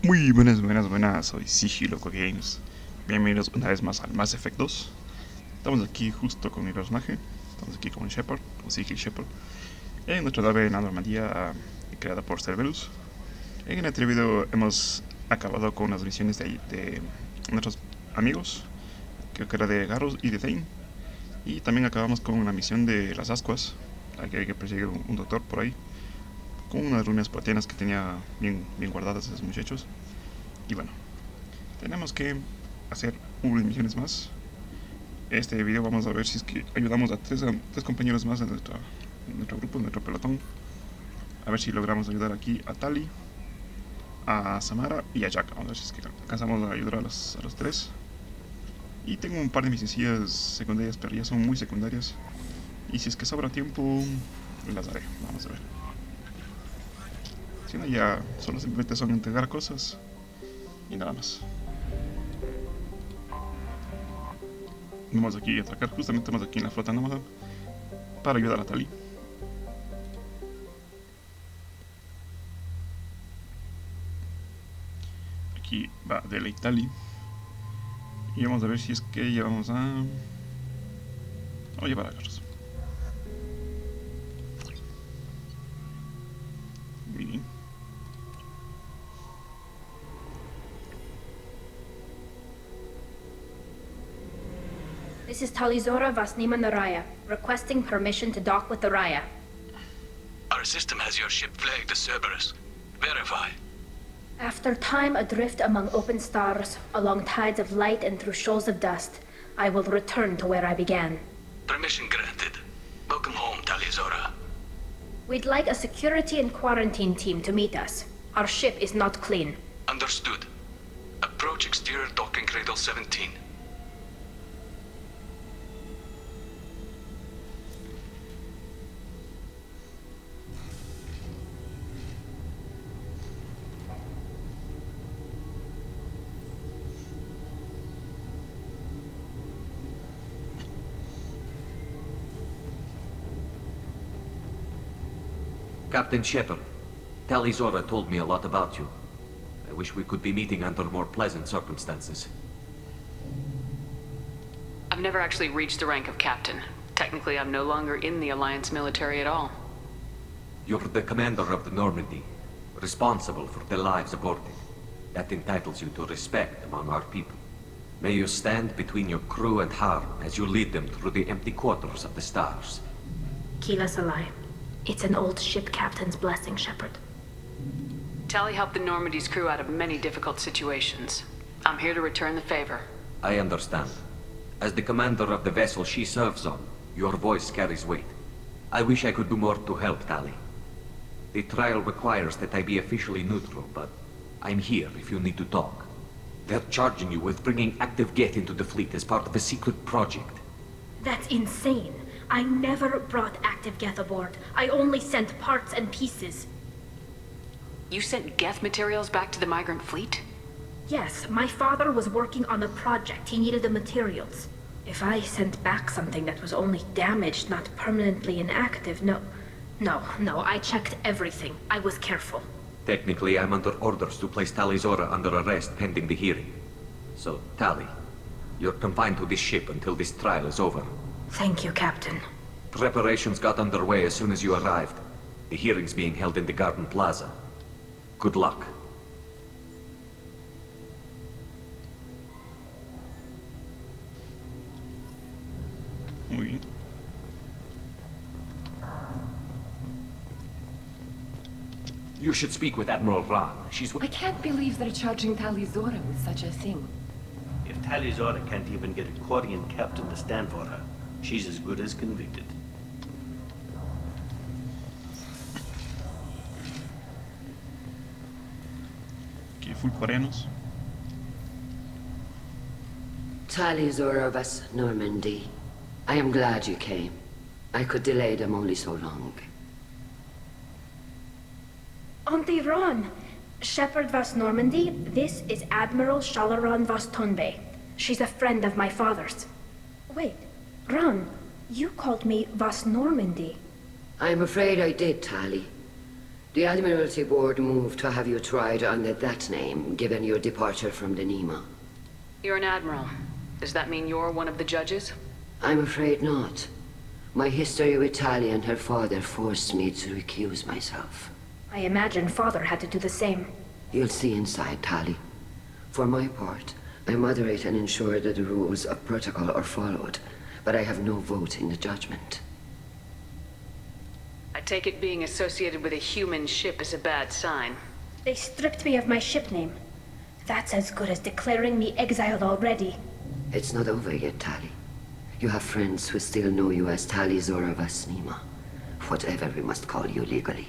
Muy buenas, soy Sigiloco Games. Bienvenidos una vez más al Mass Effect 2. Estamos aquí justo con mi personaje. Estamos aquí con Shepard, o Sigil Shepard, en nuestra nave en la Normandía creada por Cerberus. En el anterior video hemos acabado con las misiones de nuestros amigos, creo que era de Garros y de Thane. Y también acabamos con la misión de las ascuas, aquí hay que perseguir un doctor por ahí, con unas runas platianas que tenía bien guardadas esos muchachos. Y bueno, tenemos que hacer unas misiones más. Este video vamos a ver si es que ayudamos a tres compañeros más de nuestro grupo, nuestro pelotón. A ver si logramos ayudar aquí a Tali, a Samara y a Jack. Vamos a ver si es que alcanzamos a ayudar a los tres. Y tengo un par de misiones secundarias, pero ya son muy secundarias. Y si es que sobra tiempo, las haré. Vamos a ver. Si no, ya solo simplemente son entregar cosas y nada más. Vamos aquí a atracar, justamente estamos aquí en la flota nómada para ayudar a Tali. Aquí va de la Tali. Y vamos a ver si es que llevamos a... Vamos a llevar a Garros. Bien. This is Talizora Vasnima Naraya, requesting permission to dock with the Raya. Our system has your ship flagged as Cerberus. Verify. After time adrift among open stars, along tides of light and through shoals of dust, I will return to where I began. Permission granted. Welcome home, Talizora. We'd like a security and quarantine team to meet us. Our ship is not clean. Understood. Approach exterior docking cradle 17. Captain Shepard, Talizora told me a lot about you. I wish we could be meeting under more pleasant circumstances. I've never actually reached the rank of captain. Technically, I'm no longer in the Alliance military at all. You're the commander of the Normandy, responsible for the lives aborted. That entitles you to respect among our people. May you stand between your crew and harm as you lead them through the empty quarters of the stars. Kila Salai. It's an old ship captain's blessing, Shepard. Tali helped the Normandy's crew out of many difficult situations. I'm here to return the favor. I understand. As the commander of the vessel she serves on, your voice carries weight. I wish I could do more to help Tali. The trial requires that I be officially neutral, but I'm here if you need to talk. They're charging you with bringing active Geth into the fleet as part of a secret project. That's insane. I never brought active Geth aboard. I only sent parts and pieces. You sent Geth materials back to the migrant fleet? Yes, my father was working on a project. He needed the materials. If I sent back something that was only damaged, not permanently inactive, no, I checked everything. I was careful. Technically, I'm under orders to place Talizora under arrest pending the hearing. So, Tali, you're confined to this ship until this trial is over. Thank you, Captain. Preparations got underway as soon as you arrived. The hearing's being held in the Garden Plaza. Good luck. Muy bien. You should speak with Admiral Ran. She's... I can't believe they're charging Talizora with such a thing. If Talizora can't even get a Quarian captain to stand for her, she's as good as convicted. Aquí full coreanos. Talizora vas Normandy. I am glad you came. I could delay them only so long. Auntie Ron! Shepard vas Normandy, this is Admiral Shalaran vas Tonbe. She's a friend of my father's. Wait, Ron, you called me vas Normandy. I'm afraid I did, Tali. The Admiralty Board moved to have you tried under that name, given your departure from the Nima. You're an admiral. Does that mean you're one of the judges? I'm afraid not. My history with Tali and her father forced me to recuse myself. I imagine Father had to do the same. You'll see inside, Tali. For my part, I moderate and ensure that the rules of protocol are followed, but I have no vote in the judgment. I take it being associated with a human ship is a bad sign. They stripped me of my ship name. That's as good as declaring me exiled already. It's not over yet, Tali. You have friends who still know you as Tali Zora Vasnima. Whatever we must call you legally.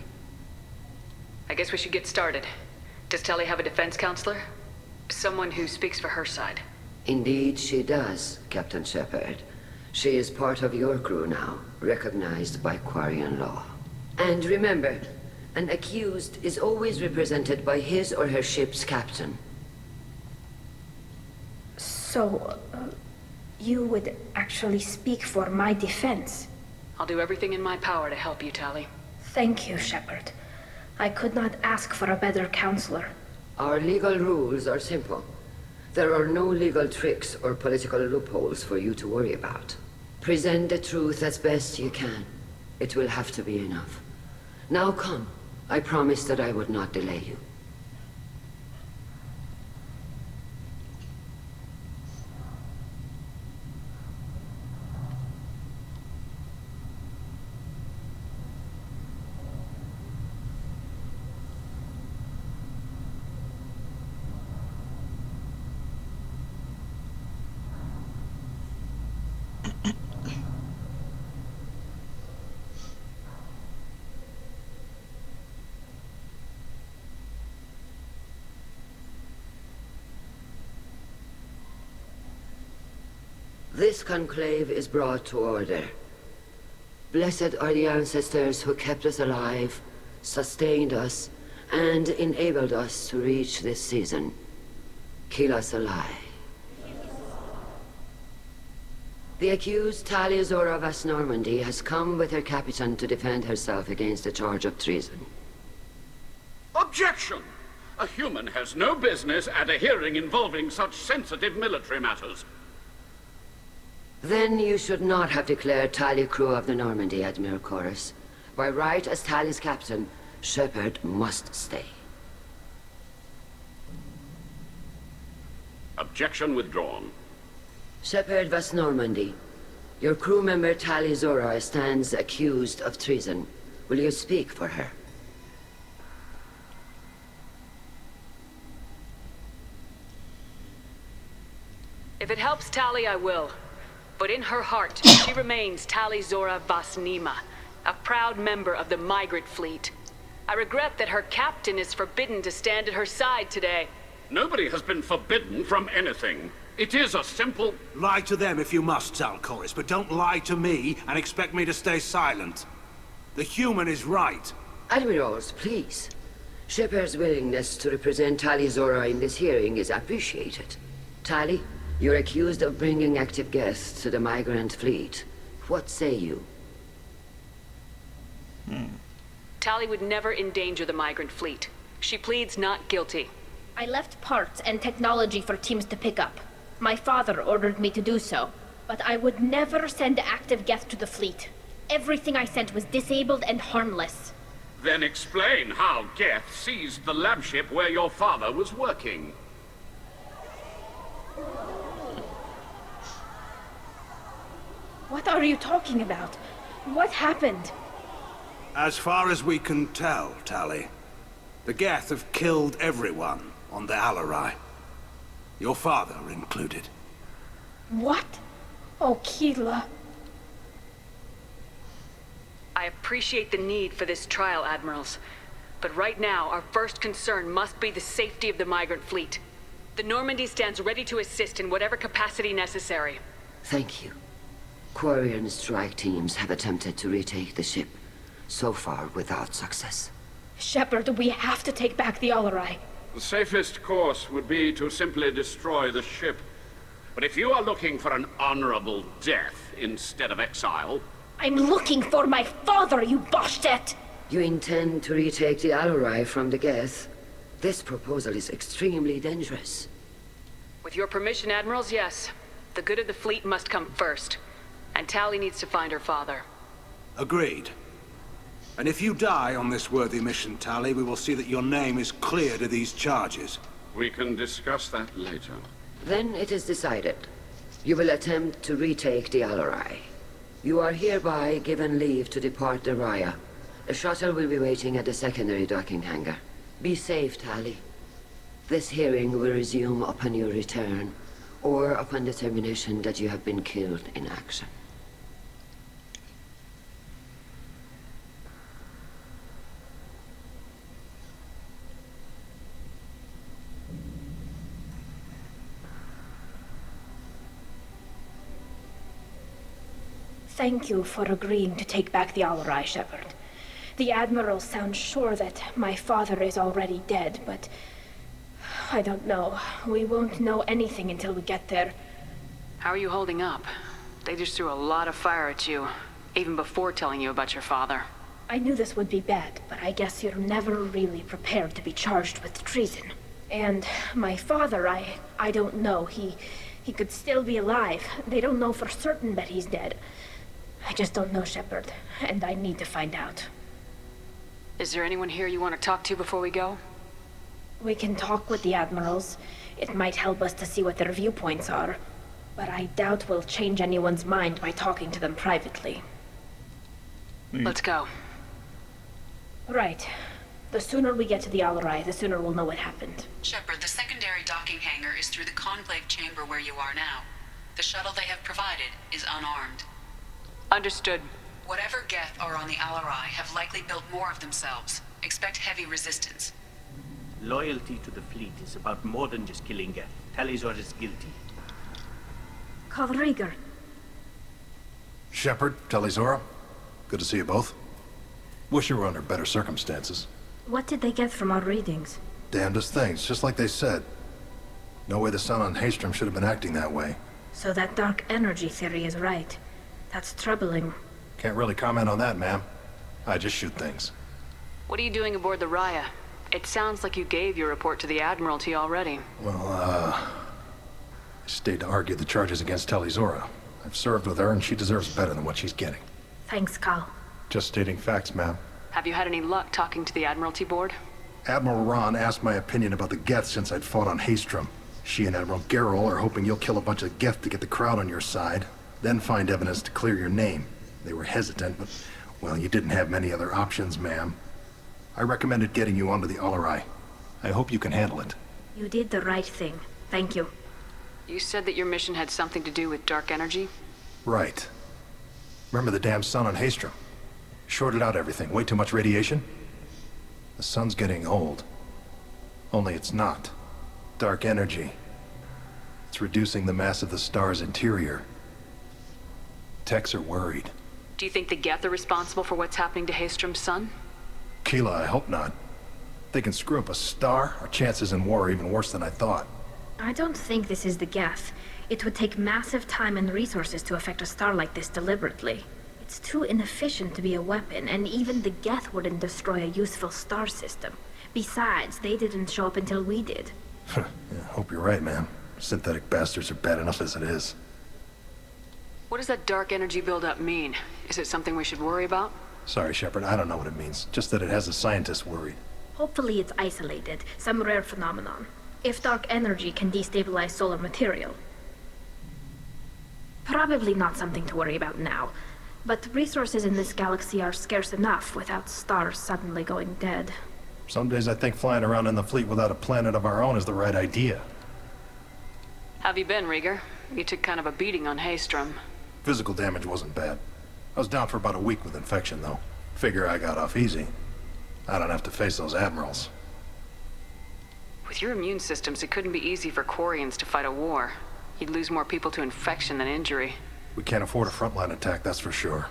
I guess we should get started. Does Tali have a defense counselor? Someone who speaks for her side. Indeed she does, Captain Shepard. She is part of your crew now, recognized by Quarian law. And remember, an accused is always represented by his or her ship's captain. So, you would actually speak for my defense? I'll do everything in my power to help you, Tali. Thank you, Shepard. I could not ask for a better counselor. Our legal rules are simple. There are no legal tricks or political loopholes for you to worry about. Present the truth as best you can. It will have to be enough. Now come. I promised that I would not delay you. This conclave is brought to order. Blessed are the ancestors who kept us alive, sustained us, and enabled us to reach this season. Keep us alive. The accused Tali Zora Vas Normandy has come with her captain to defend herself against a charge of treason. Objection! A human has no business at a hearing involving such sensitive military matters. Then you should not have declared Tali crew of the Normandy, Admiral Chorus. By right as Tali's captain, Shepard must stay. Objection withdrawn. Shepard Vas Normandy, your crew member Tali Zora stands accused of treason. Will you speak for her? If it helps Tali, I will. But in her heart, she remains Tali Zora Vasnima, a proud member of the migrant fleet. I regret that her captain is forbidden to stand at her side today. Nobody has been forbidden from anything. It is a simple... Lie to them if you must, Chorus, but don't lie to me and expect me to stay silent. The human is right. Admirals, please. Shepard's willingness to represent Tali Zora in this hearing is appreciated. Tali, you're accused of bringing active guests to the migrant fleet. What say you? Tali would never endanger the migrant fleet. She pleads not guilty. I left parts and technology for teams to pick up. My father ordered me to do so, but I would never send active guests to the fleet. Everything I sent was disabled and harmless. Then explain how Geth seized the lab ship where your father was working. What are you talking about? What happened? As far as we can tell, Tali, the Geth have killed everyone on the Alarai. Your father included. What? Oh, Keela. I appreciate the need for this trial, Admirals. But right now, our first concern must be the safety of the migrant fleet. The Normandy stands ready to assist in whatever capacity necessary. Thank you. Quarian strike teams have attempted to retake the ship, so far without success. Shepard, we have to take back the Alarai. The safest course would be to simply destroy the ship. But if you are looking for an honorable death instead of exile... I'm looking for my father, you bastet! You intend to retake the Alarai from the Geth? This proposal is extremely dangerous. With your permission, Admirals, yes. The good of the fleet must come first. And Tali needs to find her father. Agreed. And if you die on this worthy mission, Tali, we will see that your name is cleared of these charges. We can discuss that later. Then it is decided. You will attempt to retake the Alarai. You are hereby given leave to depart the Raya. The shuttle will be waiting at the secondary docking hangar. Be safe, Tali. This hearing will resume upon your return, or upon determination that you have been killed in action. Thank you for agreeing to take back the Alarai, Shepard. The Admiral sounds sure that my father is already dead, but I don't know. We won't know anything until we get there. How are you holding up? They just threw a lot of fire at you, even before telling you about your father. I knew this would be bad, but I guess you're never really prepared to be charged with treason. And my father, I don't know. He could still be alive. They don't know for certain that he's dead. I just don't know, Shepard, and I need to find out. Is there anyone here you want to talk to before we go? We can talk with the Admirals. It might help us to see what their viewpoints are. But I doubt we'll change anyone's mind by talking to them privately. Let's go. Right. The sooner we get to the Alarai, the sooner we'll know what happened. Shepard, the secondary docking hangar is through the conclave chamber where you are now. The shuttle they have provided is unarmed. Understood. Whatever Geth are on the Alarai have likely built more of themselves. Expect heavy resistance. Loyalty to the fleet is about more than just killing Geth. Talizor is guilty. Call Rieger. Shepard, Talizora, good to see you both. Wish you were under better circumstances. What did they get from our readings? Damnedest things, just like they said. No way the sun on Haystrom should have been acting that way. So that dark energy theory is right. That's troubling. Can't really comment on that, ma'am. I just shoot things. What are you doing aboard the Raya? It sounds like you gave your report to the Admiralty already. Well, I stayed to argue the charges against Talizora. I've served with her, and she deserves better than what she's getting. Thanks, Cal. Just stating facts, ma'am. Have you had any luck talking to the Admiralty board? Admiral Ron asked my opinion about the Geth since I'd fought on Haystrom. She and Admiral Gerrel are hoping you'll kill a bunch of Geth to get the crowd on your side, then find evidence to clear your name. They were hesitant, but, well, you didn't have many other options, ma'am. I recommended getting you onto the Alarai. I hope you can handle it. You did the right thing. Thank you. You said that your mission had something to do with dark energy? Right. Remember the damn sun on Haystrom? Shorted out everything. Way too much radiation? The sun's getting old. Only it's not. Dark energy. It's reducing the mass of the star's interior. Techs are worried. Do you think the Geth are responsible for what's happening to Haystrom's sun? Keela, I hope not. If they can screw up a star, our chances in war are even worse than I thought. I don't think this is the Geth. It would take massive time and resources to affect a star like this deliberately. It's too inefficient to be a weapon, and even the Geth wouldn't destroy a useful star system. Besides, they didn't show up until we did. Yeah, hope you're right, man. Synthetic bastards are bad enough as it is. What does that dark energy buildup mean? Is it something we should worry about? Sorry, Shepard, I don't know what it means. Just that it has the scientists worried. Hopefully it's isolated, some rare phenomenon. If dark energy can destabilize solar material. Probably not something to worry about now. But resources in this galaxy are scarce enough without stars suddenly going dead. Some days I think flying around in the fleet without a planet of our own is the right idea. Have you been, Rieger? You took kind of a beating on Haystrom. Physical damage wasn't bad. I was down for about a week with infection, though. Figure I got off easy. I don't have to face those admirals. With your immune systems, it couldn't be easy for Quarians to fight a war. You'd lose more people to infection than injury. We can't afford a frontline attack, that's for sure.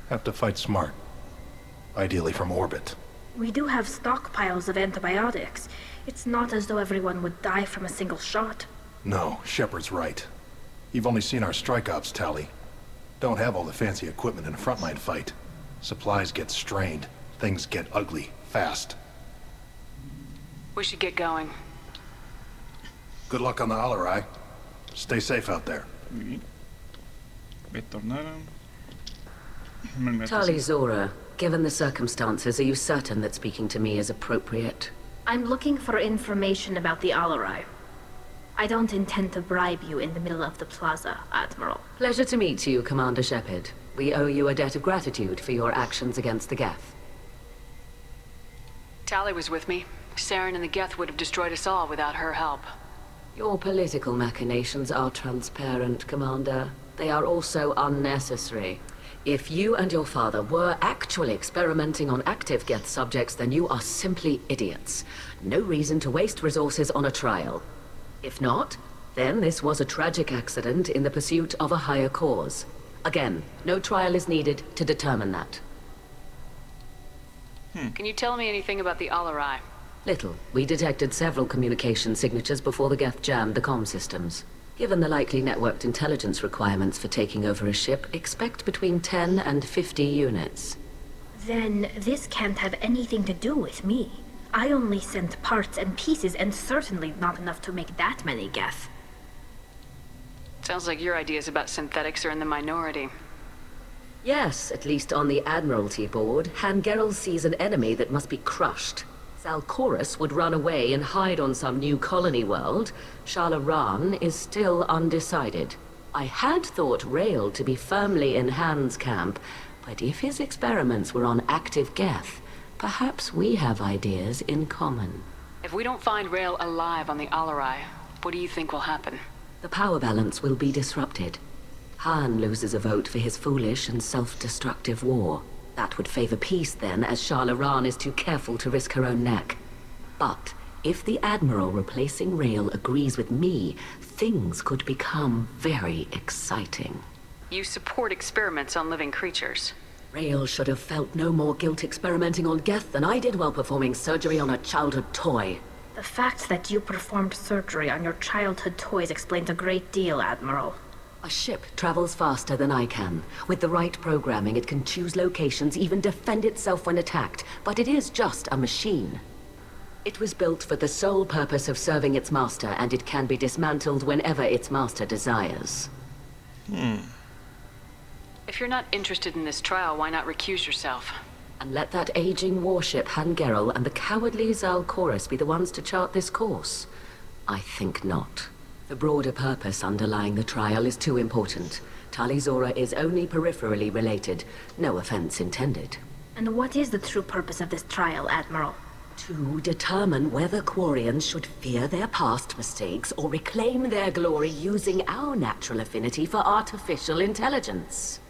Have to fight smart. Ideally from orbit. We do have stockpiles of antibiotics. It's not as though everyone would die from a single shot. No, Shepard's right. You've only seen our strike ops, Tali. Don't have all the fancy equipment in a frontline fight. Supplies get strained. Things get ugly, fast. We should get going. Good luck on the Alarai. Stay safe out there. Muy bien. Retornaron. Tali Zora, given the circumstances, are you certain that speaking to me is appropriate? I'm looking for information about the Alarai. I don't intend to bribe you in the middle of the plaza, Admiral. Pleasure to meet you, Commander Shepard. We owe you a debt of gratitude for your actions against the Geth. Tali was with me. Saren and the Geth would have destroyed us all without her help. Your political machinations are transparent, Commander. They are also unnecessary. If you and your father were actually experimenting on active Geth subjects, then you are simply idiots. No reason to waste resources on a trial. If not, then this was a tragic accident in the pursuit of a higher cause. Again, no trial is needed to determine that. Can you tell me anything about the Alarai? Little. We detected several communication signatures before the Geth jammed the comm systems. Given the likely networked intelligence requirements for taking over a ship, expect between 10 and 50 units. Then this can't have anything to do with me. I only sent parts and pieces, and certainly not enough to make that many Geth. Sounds like your ideas about synthetics are in the minority. Yes, at least on the Admiralty board, Hangerel sees an enemy that must be crushed. Zalcorus would run away and hide on some new colony world. Shalaran is still undecided. I had thought Rael to be firmly in Han's camp, but if his experiments were on active Geth, perhaps we have ideas in common. If we don't find Rael alive on the Alarai, what do you think will happen? The power balance will be disrupted. Han loses a vote for his foolish and self-destructive war. That would favor peace then, as Shalaran is too careful to risk her own neck. But if the Admiral replacing Rael agrees with me, things could become very exciting. You support experiments on living creatures. Rael should have felt no more guilt experimenting on Geth than I did while performing surgery on a childhood toy. The fact that you performed surgery on your childhood toys explains a great deal, Admiral. A ship travels faster than I can. With the right programming, it can choose locations, even defend itself when attacked. But it is just a machine. It was built for the sole purpose of serving its master, and it can be dismantled whenever its master desires. If you're not interested in this trial, why not recuse yourself? And let that aging warship Hangerel and the cowardly Zalcorus be the ones to chart this course? I think not. The broader purpose underlying the trial is too important. Tali Zora is only peripherally related. No offense intended. And what is the true purpose of this trial, Admiral? To determine whether Quarians should fear their past mistakes or reclaim their glory using our natural affinity for artificial intelligence.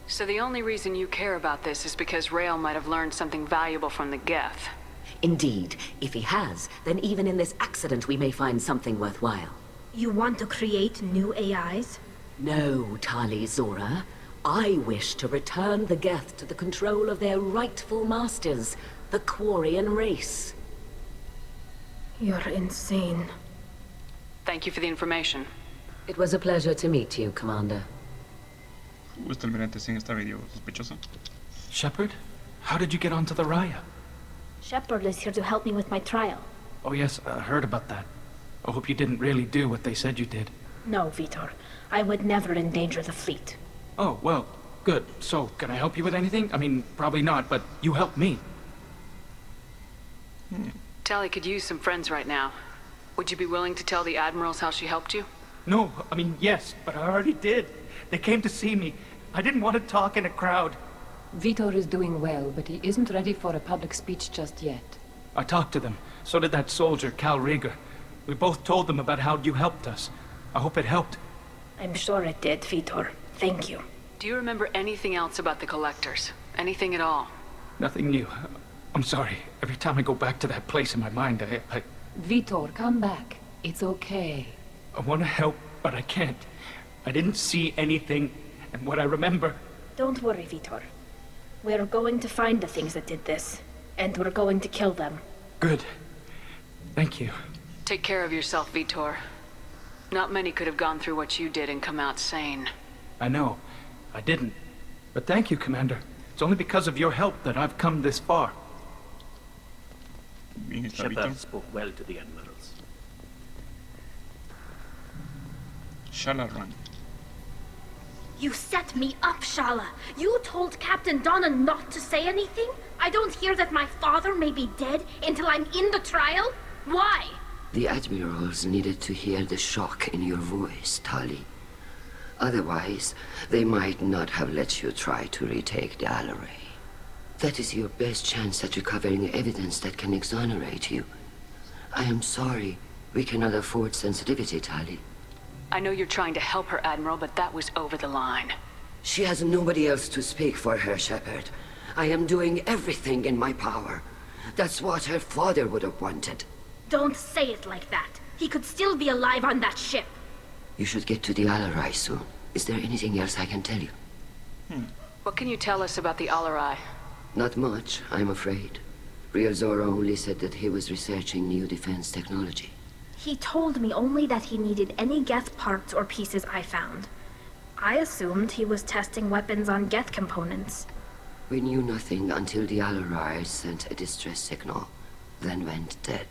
So the only reason you care about this is because Rael might have learned something valuable from the Geth. Indeed. If he has, then even in this accident we may find something worthwhile. You want to create new AIs? No, Tali Zora. I wish to return the Geth to the control of their rightful masters, the Quarian race. You're insane. Thank you for the information. It was a pleasure to meet you, Commander. ¿Usted almirante sin esta medio sospechosa? Shepard? How did you get onto the Raya? Shepard is here to help me with my trial. Oh yes, I heard about that. I hope you didn't really do what they said you did. No, Vitor. I would never endanger the fleet. Oh, well, good. So, can I help you with anything? I mean, probably not, but you helped me. Tali could use some friends right now. Would you be willing to tell the Admirals how she helped you? No, I mean, yes, but I already did. They came to see me. I didn't want to talk in a crowd. Vitor is doing well, but he isn't ready for a public speech just yet. I talked to them. So did that soldier, Cal Rieger. We both told them about how you helped us. I hope it helped. I'm sure it did, Vitor. Thank you. Do you remember anything else about the Collectors? Anything at all? Nothing new. I'm sorry. Every time I go back to that place in my mind, I... Vitor, come back. It's okay. I want to help, but I can't. I didn't see anything, and what I remember... Don't worry, Vitor. We're going to find the things that did this, and we're going to kill them. Good. Thank you. Take care of yourself, Vitor. Not many could have gone through what you did and come out sane. I know. I didn't. But thank you, Commander. It's only because of your help that I've come this far. Bien, está Shepard Vito. spoke well to the admirals. Shalaran. You set me up, Shala. You told Captain Donna not to say anything? I don't hear that my father may be dead until I'm in the trial? Why? The admirals needed to hear the shock in your voice, Tali. Otherwise, they might not have let you try to retake the LGE. That is your best chance at recovering evidence that can exonerate you. I am sorry. We cannot afford sensitivity, Tali. I know you're trying to help her, Admiral, but that was over the line. She has nobody else to speak for her, Shepard. I am doing everything in my power. That's what her father would have wanted. Don't say it like that. He could still be alive on that ship. You should get to the LGE soon. Is there anything else I can tell you? What can you tell us about the LGE? Not much, I'm afraid. Real Zora only said that he was researching new defense technology. He told me only that he needed any Geth parts or pieces I found. I assumed he was testing weapons on Geth components. We knew nothing until the LGE sent a distress signal, then went dead.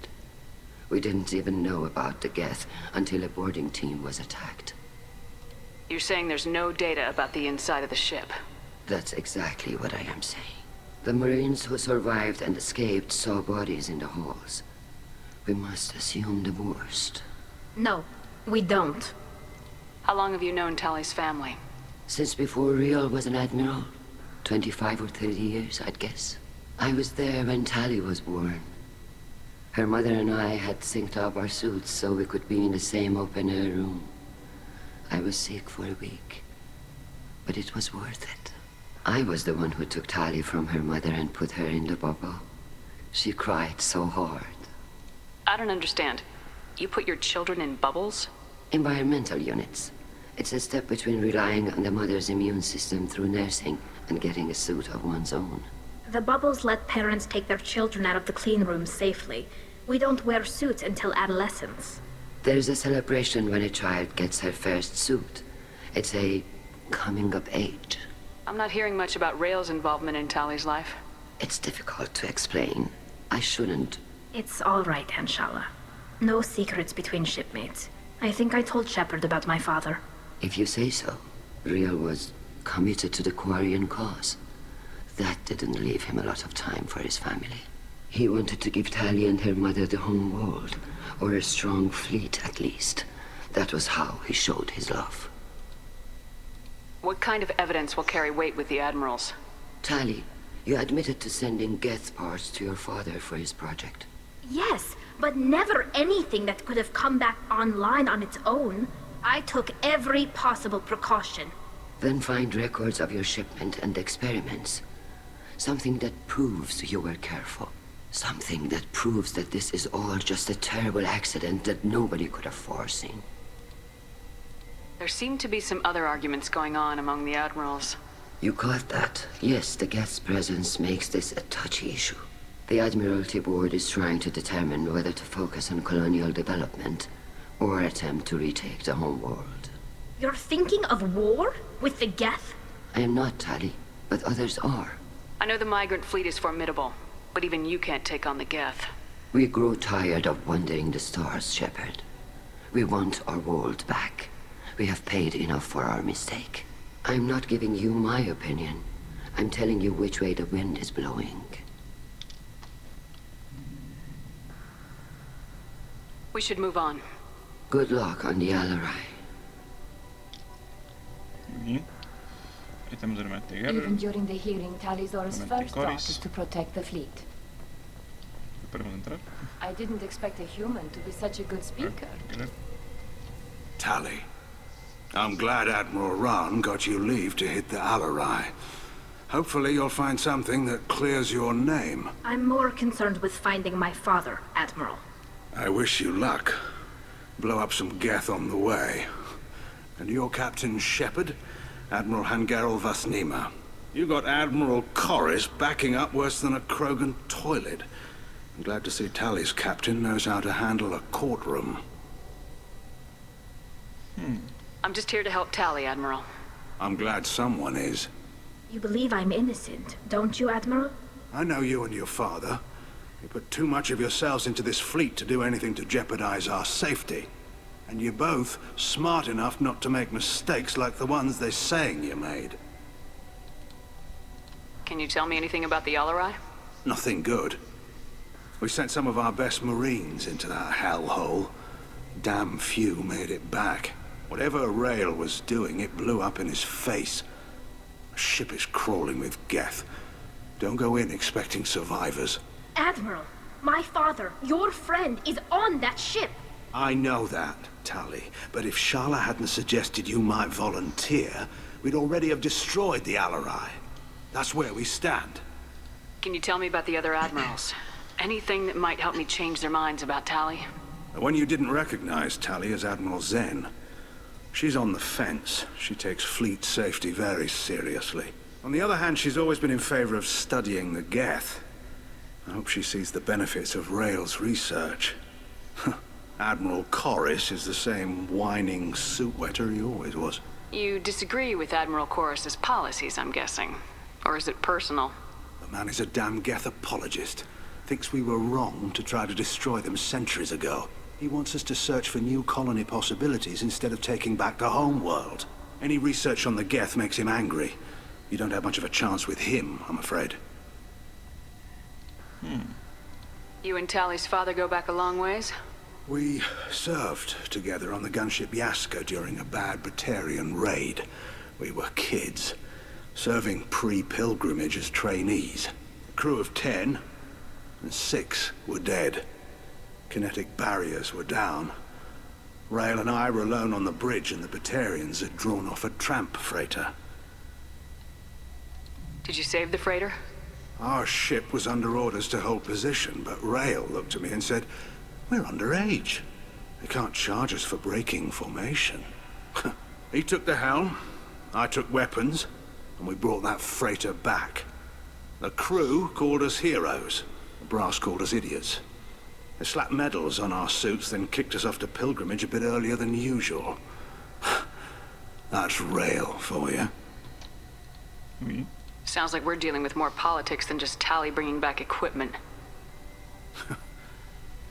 We didn't even know about the Geth until a boarding team was attacked. You're saying there's no data about the inside of the ship? That's exactly what I am saying. The Marines who survived and escaped saw bodies in the halls. We must assume the worst. No, we don't. How long have you known Tali's family? Since before Real was an admiral. 25 or 30 years, I'd guess. I was there when Tali was born. Her mother and I had synced up our suits so we could be in the same open-air room. I was sick for a week, but it was worth it. I was the one who took Tali from her mother and put her in the bubble. She cried so hard. I don't understand. You put your children in bubbles? Environmental units. It's a step between relying on the mother's immune system through nursing and getting a suit of one's own. The bubbles let parents take their children out of the clean rooms safely. We don't wear suits until adolescence. There's a celebration when a child gets her first suit. It's a coming of age. I'm not hearing much about Rail's involvement in Tali's life. It's difficult to explain. I shouldn't. It's all right, Anshala. No secrets between shipmates. I think I told Shepard about my father. If you say so. Real was committed to the Quarian cause. That didn't leave him a lot of time for his family. He wanted to give Tali and her mother the home world, or a strong fleet at least. That was how he showed his love. What kind of evidence will carry weight with the admirals? Tali, you admitted to sending Geth parts to your father for his project. Yes, but never anything that could have come back online on its own. I took every possible precaution. Then find records of your shipment and experiments. Something that proves you were careful. Something that proves that this is all just a terrible accident that nobody could have foreseen. There seem to be some other arguments going on among the admirals. You caught that? Yes, the Geth's presence makes this a touchy issue. The Admiralty Board is trying to determine whether to focus on colonial development or attempt to retake the home world. You're thinking of war? With the Geth? I am not, Tali, but others are. I know the migrant fleet is formidable, but even you can't take on the Geth. We grow tired of wandering the stars, Shepard. We want our world back. We have paid enough for our mistake. I'm not giving you my opinion. I'm telling you which way the wind is blowing. We should move on. Good luck on the LGE. Muy bien. Estamos en el guerra. Even during the hearing, Tali Zora's first thought Coris. is to protect the fleet. Podemos entrar. I didn't expect a human to be such a good speaker. Tali, I'm glad Admiral Rahn got you leave to hit the LGE. Hopefully you'll find something that clears your name. I'm more concerned with finding my father, Admiral. I wish you luck. Blow up some Geth on the way. And your Captain Shepard, Admiral Hangarel Vasnima. You got Admiral Coris backing up worse than a Krogan toilet. I'm glad to see Tali's captain knows how to handle a courtroom. I'm just here to help Tali, Admiral. I'm glad someone is. You believe I'm innocent, don't you, Admiral? I know you and your father. You put too much of yourselves into this fleet to do anything to jeopardize our safety. And you're both smart enough not to make mistakes like the ones they're saying you made. Can you tell me anything about the Alarai? Nothing good. We sent some of our best Marines into that hellhole. Damn few made it back. Whatever Rail was doing, it blew up in his face. The ship is crawling with Geth. Don't go in expecting survivors. Admiral, my father, your friend, is on that ship. I know that, Tali, but if Shala hadn't suggested you might volunteer, we'd already have destroyed the Alarai. That's where we stand. Can you tell me about the other admirals? Anything that might help me change their minds about Tali? The one you didn't recognize, Tali, is Admiral Zen. She's on the fence. She takes fleet safety very seriously. On the other hand, she's always been in favor of studying the Geth. I hope she sees the benefits of Rail's research. Admiral Corris is the same whining suit-wetter he always was. You disagree with Admiral Corris's policies, I'm guessing. Or is it personal? The man is a damn Geth apologist. Thinks we were wrong to try to destroy them centuries ago. He wants us to search for new colony possibilities instead of taking back the home world. Any research on the Geth makes him angry. You don't have much of a chance with him, I'm afraid. You and Tali's father go back a long ways? We served together on the gunship Yaska during a bad Batarian raid. We were kids, serving pre-pilgrimage as trainees. A crew of 10, and 6 were dead. Kinetic barriers were down. Rail and I were alone on the bridge, and the Batarians had drawn off a tramp freighter. Did you save the freighter? Our ship was under orders to hold position, but Rail looked at me and said, "We're underage. They can't charge us for breaking formation." He took the helm, I took weapons, and we brought that freighter back. The crew called us heroes. The brass called us idiots. They slapped medals on our suits, then kicked us off to pilgrimage a bit earlier than usual. That's Rail for you. Sounds like we're dealing with more politics than just Tali bringing back equipment.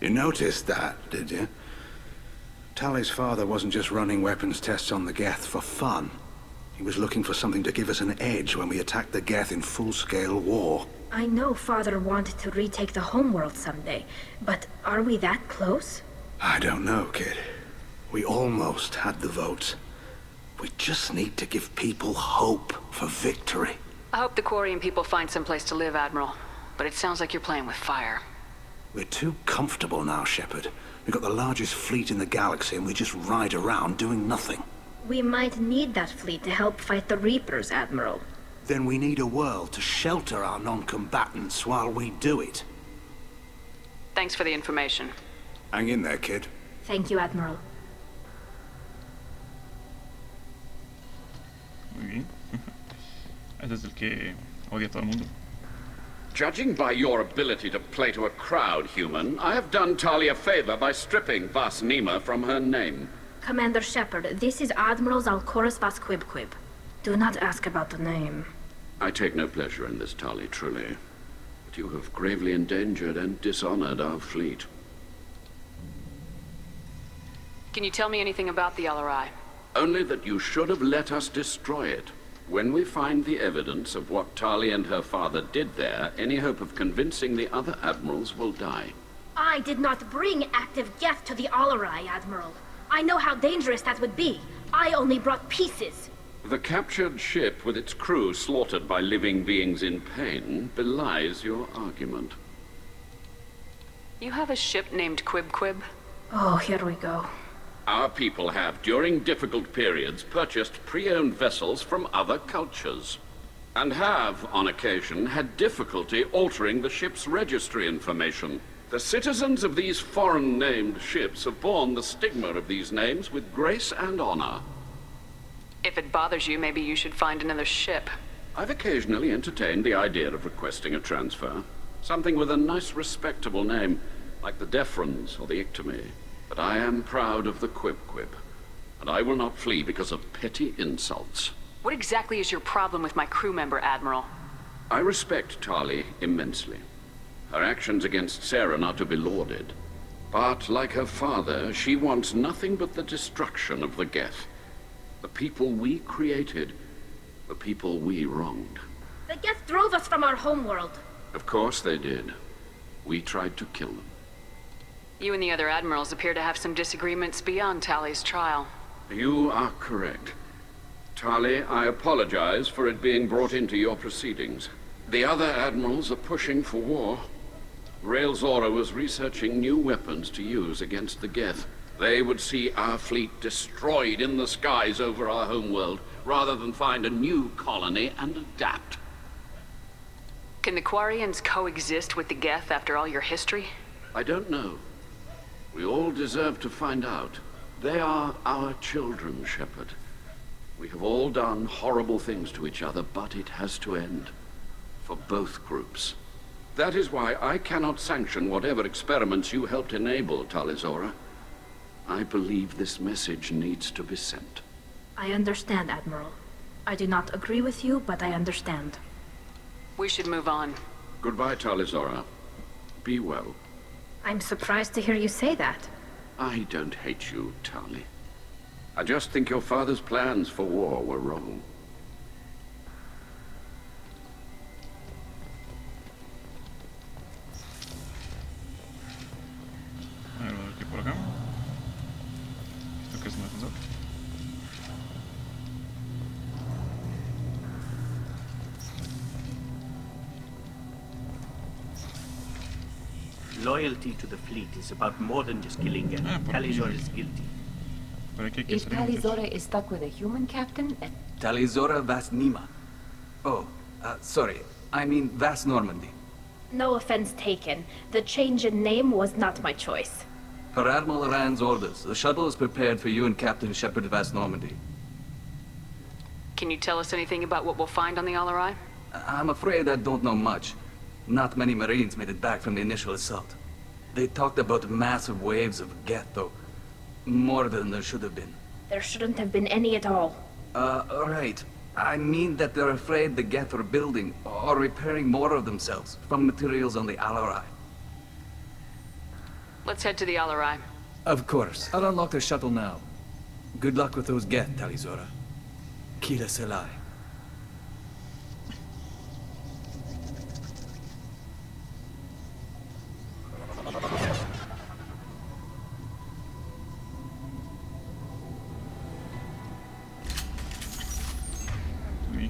You noticed that, did you? Tali's father wasn't just running weapons tests on the Geth for fun. He was looking for something to give us an edge when we attacked the Geth in full-scale war. I know Father wanted to retake the homeworld someday, but are we that close? I don't know, kid. We almost had the votes. We just need to give people hope for victory. I hope the Quarian people find some place to live, Admiral. But it sounds like you're playing with fire. We're too comfortable now, Shepard. We've got the largest fleet in the galaxy and we just ride around doing nothing. We might need that fleet to help fight the Reapers, Admiral. Then we need a world to shelter our non-combatants while we do it. Thanks for the information. Hang in there, kid. Thank you, Admiral. Muy bien. Ese es el que odia a todo el mundo. Judging by your ability to play to a crowd, human, I have done Tali a favor by stripping Vasnima from her name. Commander Shepard, this is Admiral Zalkoris Vasquibquib. Do not ask about the name. I take no pleasure in this, Tali, truly. But you have gravely endangered and dishonored our fleet. Can you tell me anything about the LRI? Only that you should have let us destroy it. When we find the evidence of what Tali and her father did there, any hope of convincing the other admirals will die. I did not bring active Geth to the Alarai, Admiral. I know how dangerous that would be. I only brought pieces. The captured ship with its crew slaughtered by living beings in pain belies your argument. You have a ship named Quib? Oh, here we go. Our people have, during difficult periods, purchased pre-owned vessels from other cultures, and have, on occasion, had difficulty altering the ship's registry information. The citizens of these foreign-named ships have borne the stigma of these names with grace and honor. If it bothers you, maybe you should find another ship. I've occasionally entertained the idea of requesting a transfer. Something with a nice, respectable name, like the Defrons or the Ictomy. But I am proud of the Quib, and I will not flee because of petty insults. What exactly is your problem with my crew member, Admiral? I respect Tali immensely. Her actions against Sarah are to be lauded. But like her father, she wants nothing but the destruction of the Geth. The people we created, the people we wronged. The Geth drove us from our homeworld. Of course they did. We tried to kill them. You and the other admirals appear to have some disagreements beyond Tali's trial. You are correct. Tali, I apologize for it being brought into your proceedings. The other admirals are pushing for war. Rael Zora was researching new weapons to use against the Geth. They would see our fleet destroyed in the skies over our homeworld, rather than find a new colony and adapt. Can the Quarians coexist with the Geth after all your history? I don't know. We all deserve to find out. They are our children, Shepard. We have all done horrible things to each other, but it has to end. For both groups. That is why I cannot sanction whatever experiments you helped enable, Tali Zora. I believe this message needs to be sent. I understand, Admiral. I do not agree with you, but I understand. We should move on. Goodbye, Tali Zora. Be well. I'm surprised to hear you say that. I don't hate you, Tali. I just think your father's plans for war were wrong. A ver, aquí por acá. ¿Esto qué es un ascensor? Loyalty to the fleet is about more than just killing Geth. Tali Zora is guilty. If Tali Zora is stuck with a human captain, Tali Zora Vas Nima. Oh, sorry. I mean Vas Normandy. No offense taken. The change in name was not my choice. Per Admiral Rand's orders, the shuttle is prepared for you and Captain Shepard Vas Normandy. Can you tell us anything about what we'll find on the Alarai? I'm afraid I don't know much. Not many Marines made it back from the initial assault. They talked about massive waves of Geth, though. More than there should have been. There shouldn't have been any at all. Right. I mean that they're afraid the Geth are building or repairing more of themselves from materials on the Alarai. Let's head to the Alarai. Of course. I'll unlock the shuttle now. Good luck with those Geth, Tali Zora. Kila Selai.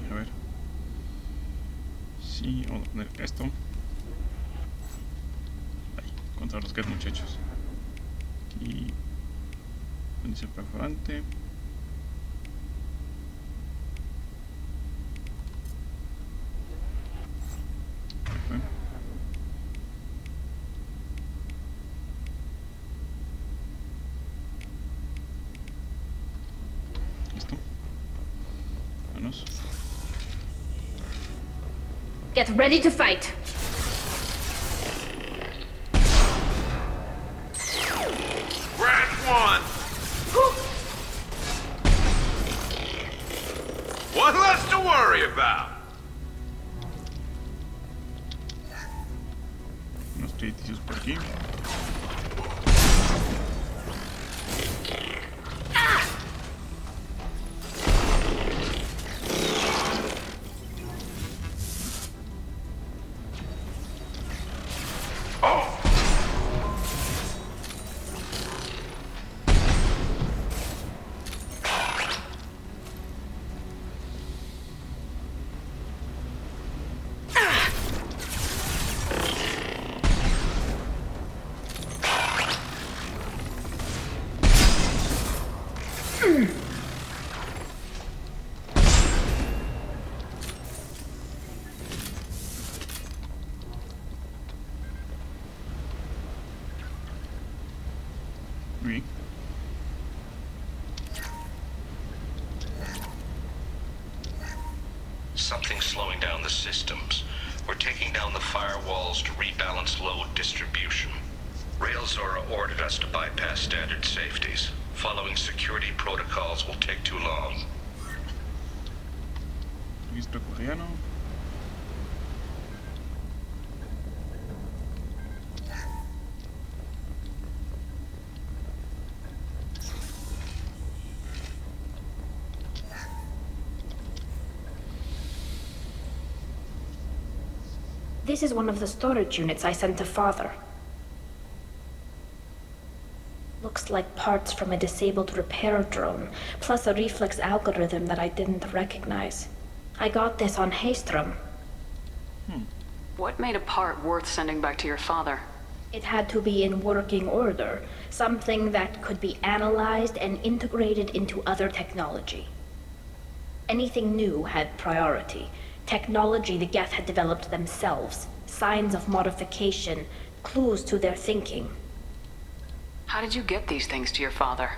A ver. Sí, vamos a poner esto. Ahí, contra los Geth, muchachos. Aquí. Inicio perforante. Listo. Vámonos. Get ready to fight. Round one. What less to worry about? Unos créditos por aquí. Oui. Something's slowing down the systems. We're taking down the firewalls to rebalance load distribution. Rael Zora ordered us to bypass standard safeties. Following security protocols will take too long. Registro coreano. This is one of the storage units I sent to Father. Looks like parts from a disabled repair drone, plus a reflex algorithm that I didn't recognize. I got this on Haystrom. What made a part worth sending back to your father? It had to be in working order, something that could be analyzed and integrated into other technology. Anything new had priority. Technology the Geth had developed themselves, signs of modification, clues to their thinking. How did you get these things to your father?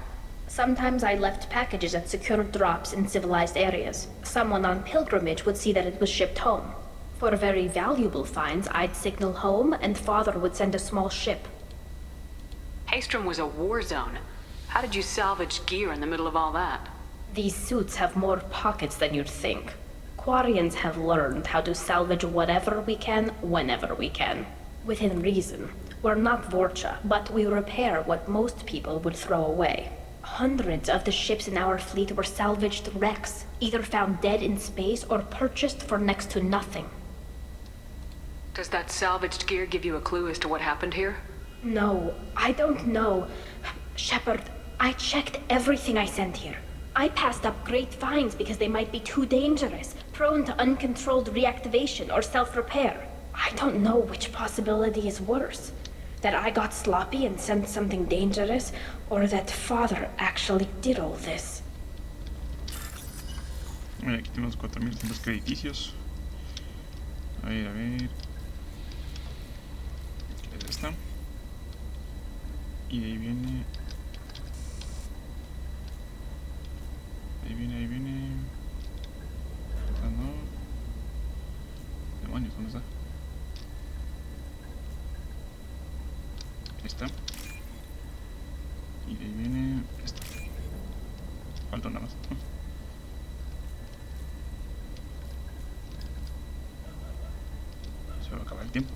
Sometimes I left packages at secure drops in civilized areas. Someone on pilgrimage would see that it was shipped home. For very valuable finds, I'd signal home, and Father would send a small ship. Haystrom was a war zone. How did you salvage gear in the middle of all that? These suits have more pockets than you'd think. Quarians have learned how to salvage whatever we can, whenever we can. Within reason. We're not Vorcha, but we repair what most people would throw away. Hundreds of the ships in our fleet were salvaged wrecks, either found dead in space or purchased for next to nothing. Does that salvaged gear give you a clue as to what happened here? No, I don't know. Shepard, I checked everything I sent here. I passed up great finds because they might be too dangerous, prone to uncontrolled reactivation or self-repair. I don't know which possibility is worse. That I got sloppy and sent something dangerous, or that Father actually did all this. Mira, aquí tenemos 4.100 crediticios. A ver. ¿Qué es esta? Y de ahí viene... Ahí viene... Ah, no. Demonios, ¿dónde está? Ahí está. Y de ahí viene esta. Falta nada más. Se va a acabar el tiempo.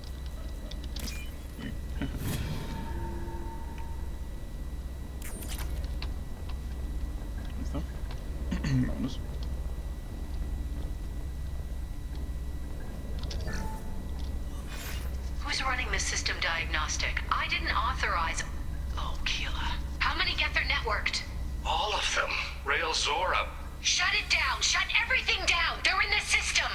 ¿Listo? Vámonos. Who's running the system diagnostic? I didn't authorize... Oh, Keela. How many get their networked? All of them. Rail Zora. Shut it down! Shut everything down! They're in the system!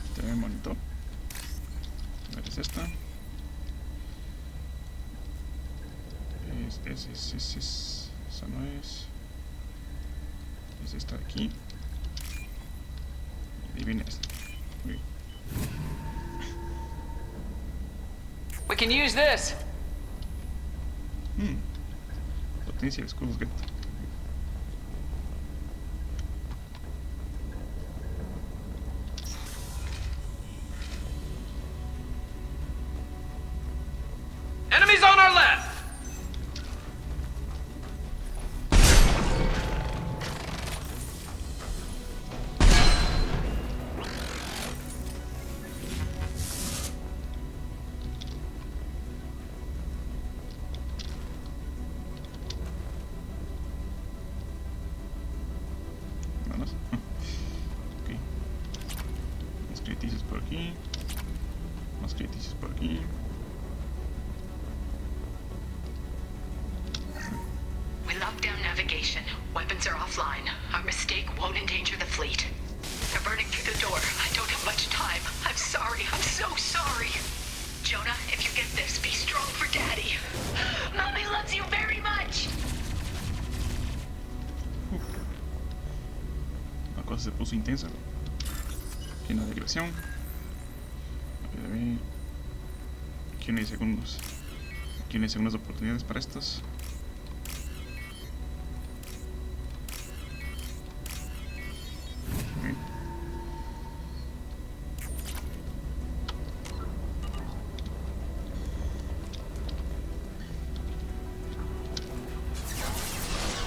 Este es el monitor. A ver, es esta. Esa no es. Es esta de aquí. Y ahí viene esta. Okay. We can use this. Potencia de escudos Geth. Enemies on our left! Ok. Más crediticios por aquí. Más crediticios por aquí. We locked down navigation. Weapons are offline. Our mistake won't endanger the fleet. They're burning through the door. I don't have much time. I'm sorry. I'm so sorry. Jonah, if you get this, be strong for Daddy. Mommy loves you very much. La cosa se puso intensa. Llena de diversión. A ver. Aquí no hay segundos. Aquí no hay segundas oportunidades para estas.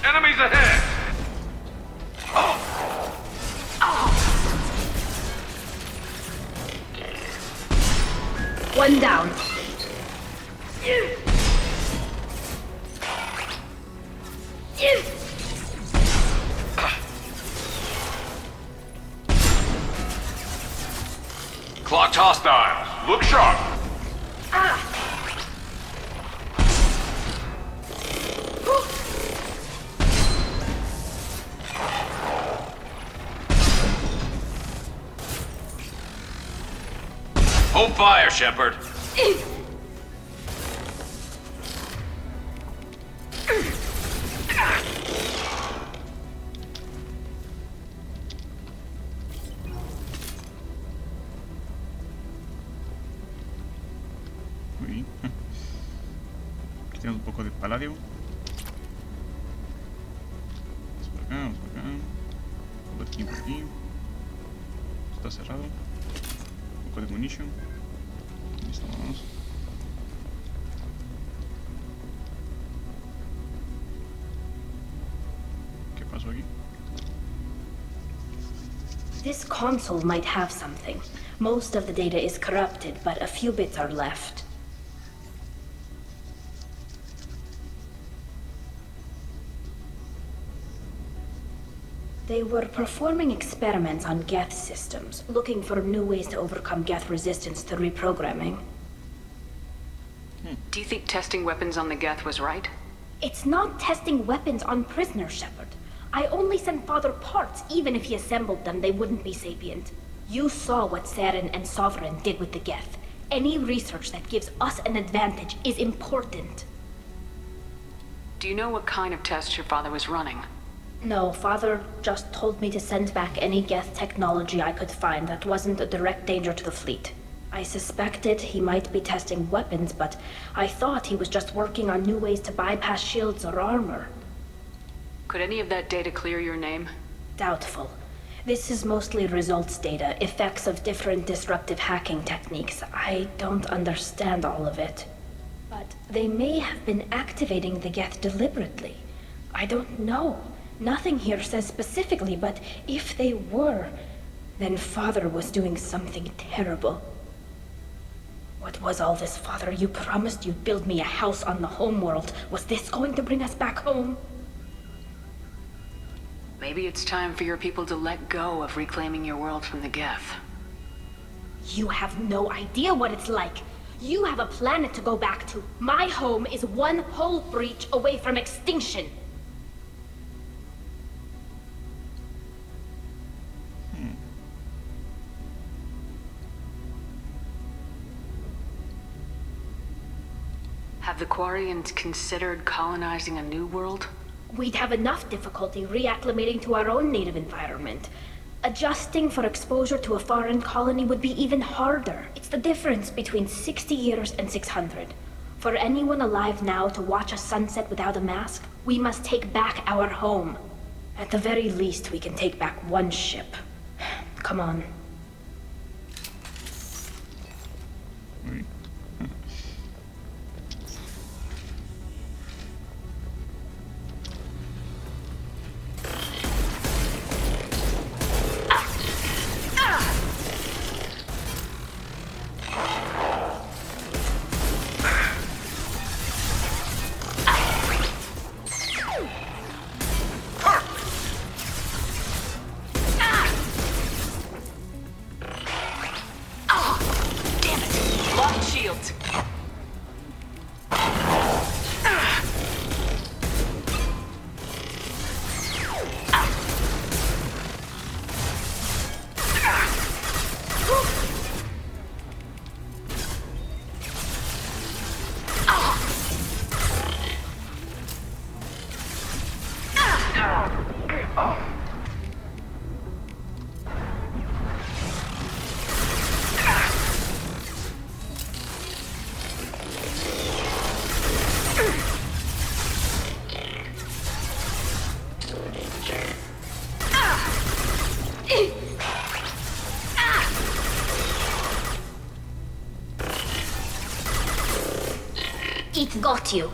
Enemies ahead! One down. Clocked hostiles. Look sharp. Hold fire, Shepard. Muy bien. Aquí tenemos un poco de paladio. Vamos por acá, vamos por acá. Por aquí, por aquí. Está cerrado. Un poco de munition. Listo, vamos. ¿Qué pasó aquí? This console might have something. Most of the data is corrupted, but a few bits are left. They were performing experiments on Geth systems, looking for new ways to overcome Geth resistance to reprogramming. Do you think testing weapons on the Geth was right? It's not testing weapons on prisoners, Shepard. I only sent Father parts. Even if he assembled them, they wouldn't be sapient. You saw what Saren and Sovereign did with the Geth. Any research that gives us an advantage is important. Do you know what kind of tests your father was running? No, Father just told me to send back any Geth technology I could find that wasn't a direct danger to the fleet. I suspected he might be testing weapons, but I thought he was just working on new ways to bypass shields or armor. Could any of that data clear your name? Doubtful. This is mostly results data, effects of different disruptive hacking techniques. I don't understand all of it. But they may have been activating the Geth deliberately. I don't know. Nothing here says specifically, but if they were, then Father was doing something terrible. What was all this, Father? You promised you'd build me a house on the homeworld. Was this going to bring us back home? Maybe it's time for your people to let go of reclaiming your world from the Geth. You have no idea what it's like. You have a planet to go back to. My home is one hull breach away from extinction. Have the Quarians considered colonizing a new world? We'd have enough difficulty reacclimating to our own native environment. Adjusting for exposure to a foreign colony would be even harder. It's the difference between 60 years and 600. For anyone alive now to watch a sunset without a mask, we must take back our home. At the very least, we can take back one ship. Come on. It got you.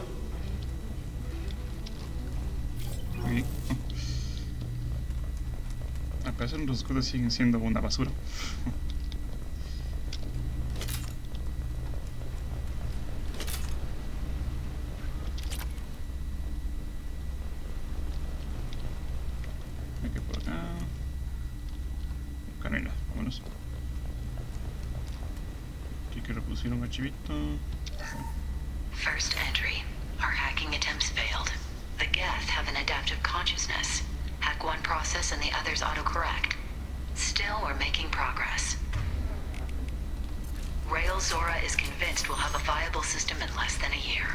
parecer los escudos siguen siendo una basura. Aquí por acá. Acá no hay nada, vámonos. Aquí que reproducir un archivito. First entry. Our hacking attempts failed. The Geth have an adaptive consciousness. Hack one process and the others autocorrect. Still, we're making progress. Rail Zora is convinced we'll have a viable system in less than a year.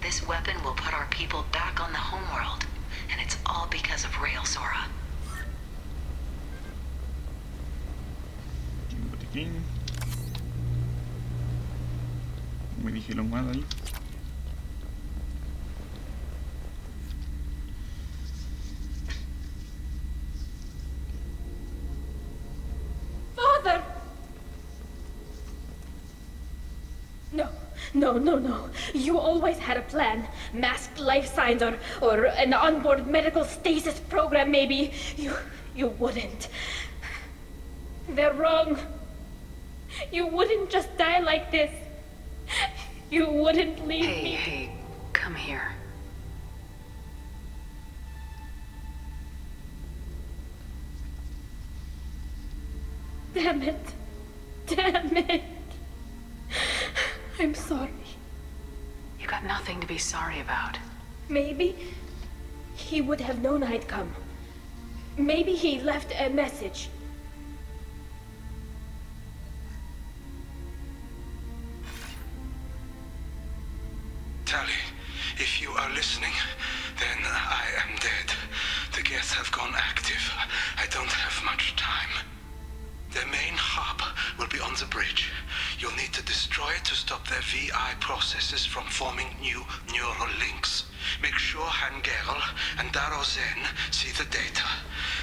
This weapon will put our people back on the homeworld, and it's all because of Rail Zora. Un botiquín. Me dijeron mal ahí. No. You always had a plan. Masked life signs or an onboard medical stasis program maybe. You wouldn't. They're wrong. You wouldn't just die like this. You wouldn't leave me. Hey, come here. Damn it. I'm sorry. You got nothing to be sorry about. Maybe he would have known I'd come. Maybe he left a message. Tali, if you are listening, then I am dead. The Geth have gone active. I don't have much time. Their main hub will be on the bridge. You'll need to destroy it to stop their VI processes from forming new neural links. Make sure Hangerl and Darozen see the data.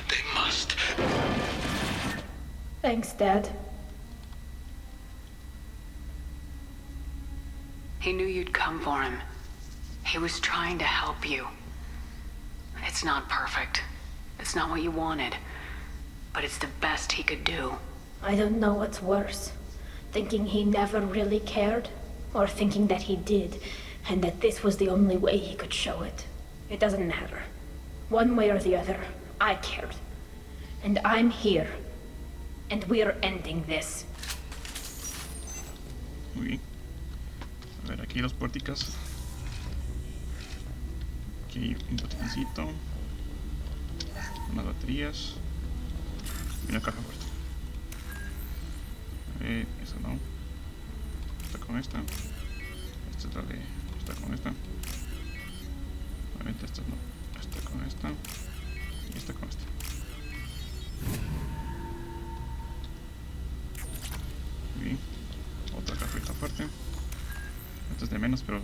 They must. Thanks, Dad. He knew you'd come for him. He was trying to help you. It's not perfect. It's not what you wanted. But it's the best he could do. I don't know what's worse. Thinking he never really cared, or thinking that he did, and that this was the only way he could show it. It doesn't matter. One way or the other, I cared. And I'm here. And we're ending this. Muy bien. A ver, aquí los puerticas. Aquí un botiquincito. Unas baterías. Y una caja fuerte. Esa no. Está con esta. Esta está con esta. Obviamente esta no. Esta con esta. Y esta con esta. Muy bien. Otra cajita fuerte. Esta es de menos, pero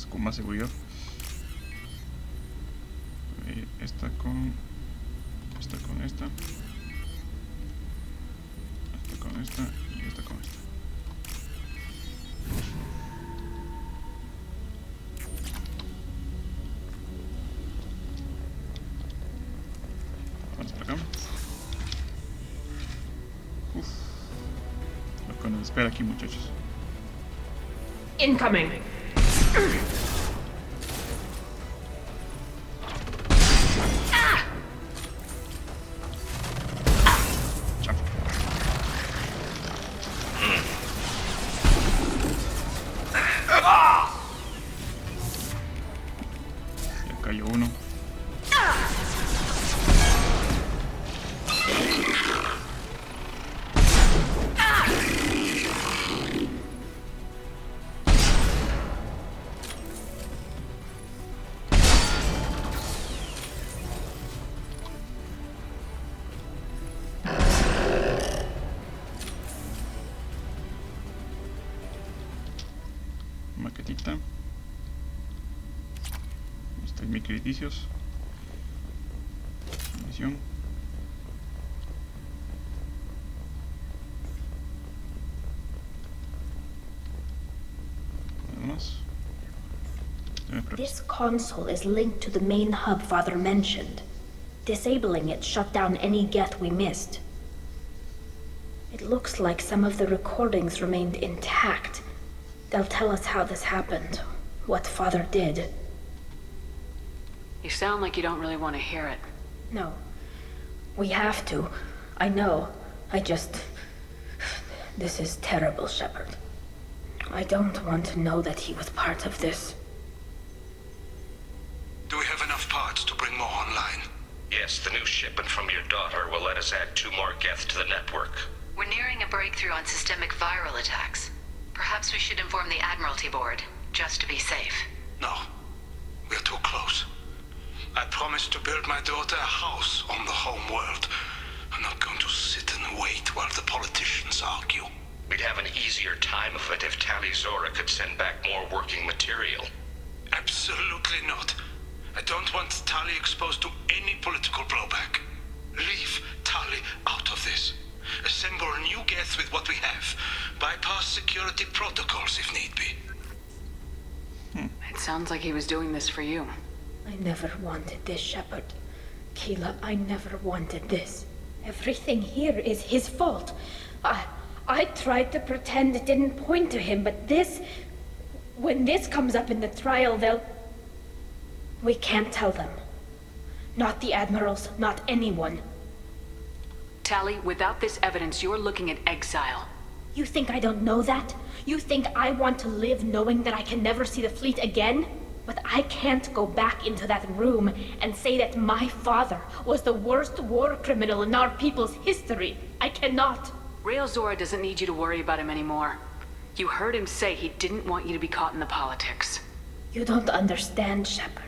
con más seguridad. Esta con esta. Esta con esta y esta con esta. Vamos para acá. Lo que nos espera aquí, muchachos. Incoming. Maquetita. Estos microedicios. Munición. Nada más. This console is linked to the main hub Father mentioned. Disabling it shut down any Geth we missed. It looks like some of the recordings remained intact. They'll tell us how this happened, what Father did. You sound like you don't really want to hear it. No. We have to. I know. This is terrible, Shepard. I don't want to know that he was part of this. Do we have enough parts to bring more online? Yes, the new shipment from your daughter will let us add 2 more Geth to the network. We're nearing a breakthrough on systemic viral attacks. Perhaps we should inform the Admiralty Board, just to be safe. No. We're too close. I promised to build my daughter a house on the home world. I'm not going to sit and wait while the politicians argue. We'd have an easier time of it if Tali Zora could send back more working material. Absolutely not. I don't want Tali exposed to any political blowback. Leave Tali out of this. Assemble new Geth with what we have. Bypass security protocols if need be. It sounds like he was doing this for you. I never wanted this, Shepard. Keela, I never wanted this. Everything here is his fault. I tried to pretend it didn't point to him, but this... When this comes up in the trial, we can't tell them. Not the admirals, not anyone. Tali, without this evidence, you're looking at exile. You think I don't know that? You think I want to live knowing that I can never see the fleet again? But I can't go back into that room and say that my father was the worst war criminal in our people's history. I cannot. Rael Zora doesn't need you to worry about him anymore. You heard him say he didn't want you to be caught in the politics. You don't understand, Shepard.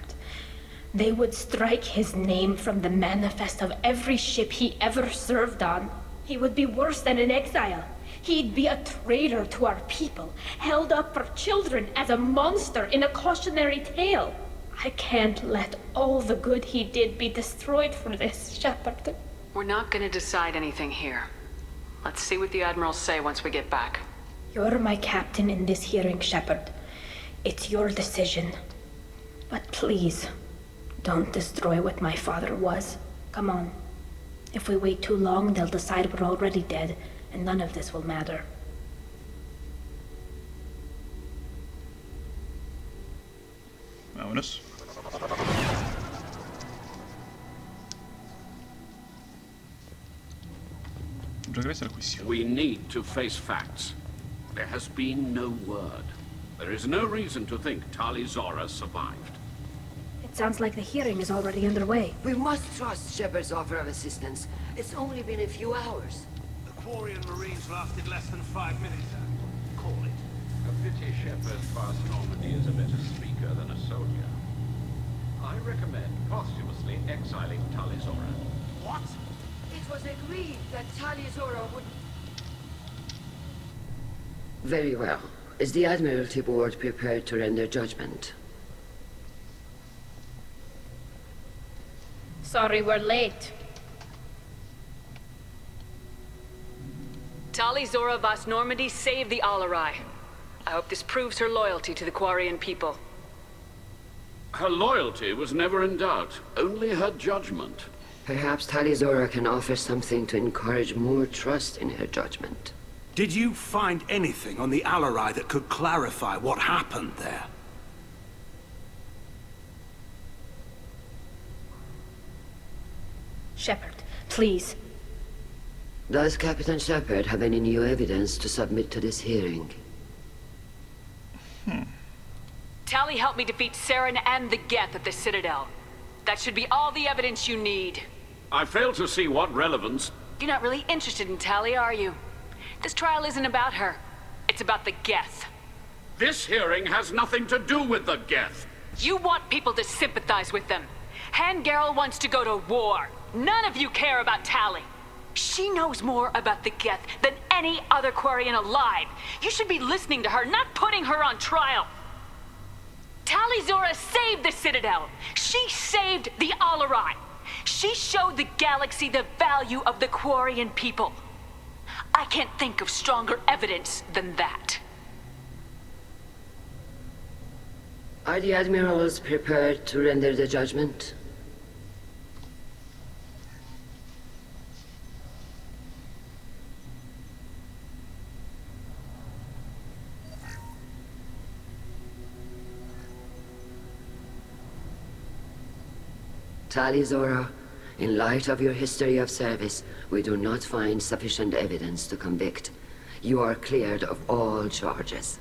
They would strike his name from the manifest of every ship he ever served on. He would be worse than an exile. He'd be a traitor to our people, held up for children as a monster in a cautionary tale. I can't let all the good he did be destroyed for this, Shepard. We're not gonna decide anything here. Let's see what the admirals say once we get back. You're my captain in this hearing, Shepard. It's your decision. But please, don't destroy what my father was. Come on. If we wait too long, they'll decide we're already dead, and none of this will matter. Vámonos. Regresa al juicio. We need to face facts. There has been no word. There is no reason to think Tali Zora survived. It sounds like the hearing is already underway. We must trust Shepard's offer of assistance. It's only been a few hours. The Quarian Marines lasted less than 5 minutes. Call it. A pity Shepard Fast Normandy is a better speaker than a soldier. I recommend posthumously exiling Tali Zora. What? It was agreed that Tali Zora would... Very well. Is the Admiralty Board prepared to render judgment? Sorry we're late. Tali Zora Vas Normandy saved the Alarai. I hope this proves her loyalty to the Quarian people. Her loyalty was never in doubt, only her judgment. Perhaps Tali Zora can offer something to encourage more trust in her judgment. Did you find anything on the Alarai that could clarify what happened there? Shepard, please. Does Captain Shepard have any new evidence to submit to this hearing? Tali helped me defeat Saren and the Geth at the Citadel. That should be all the evidence you need. I fail to see what relevance... You're not really interested in Tali, are you? This trial isn't about her. It's about the Geth. This hearing has nothing to do with the Geth. You want people to sympathize with them. Hangarel wants to go to war. None of you care about Tali. She knows more about the Geth than any other Quarian alive. You should be listening to her, not putting her on trial. Tali Zora saved the Citadel. She saved the Alarai. She showed the galaxy the value of the Quarian people. I can't think of stronger evidence than that. Are the admirals prepared to render the judgment? Tali Zora, in light of your history of service, we do not find sufficient evidence to convict. You are cleared of all charges.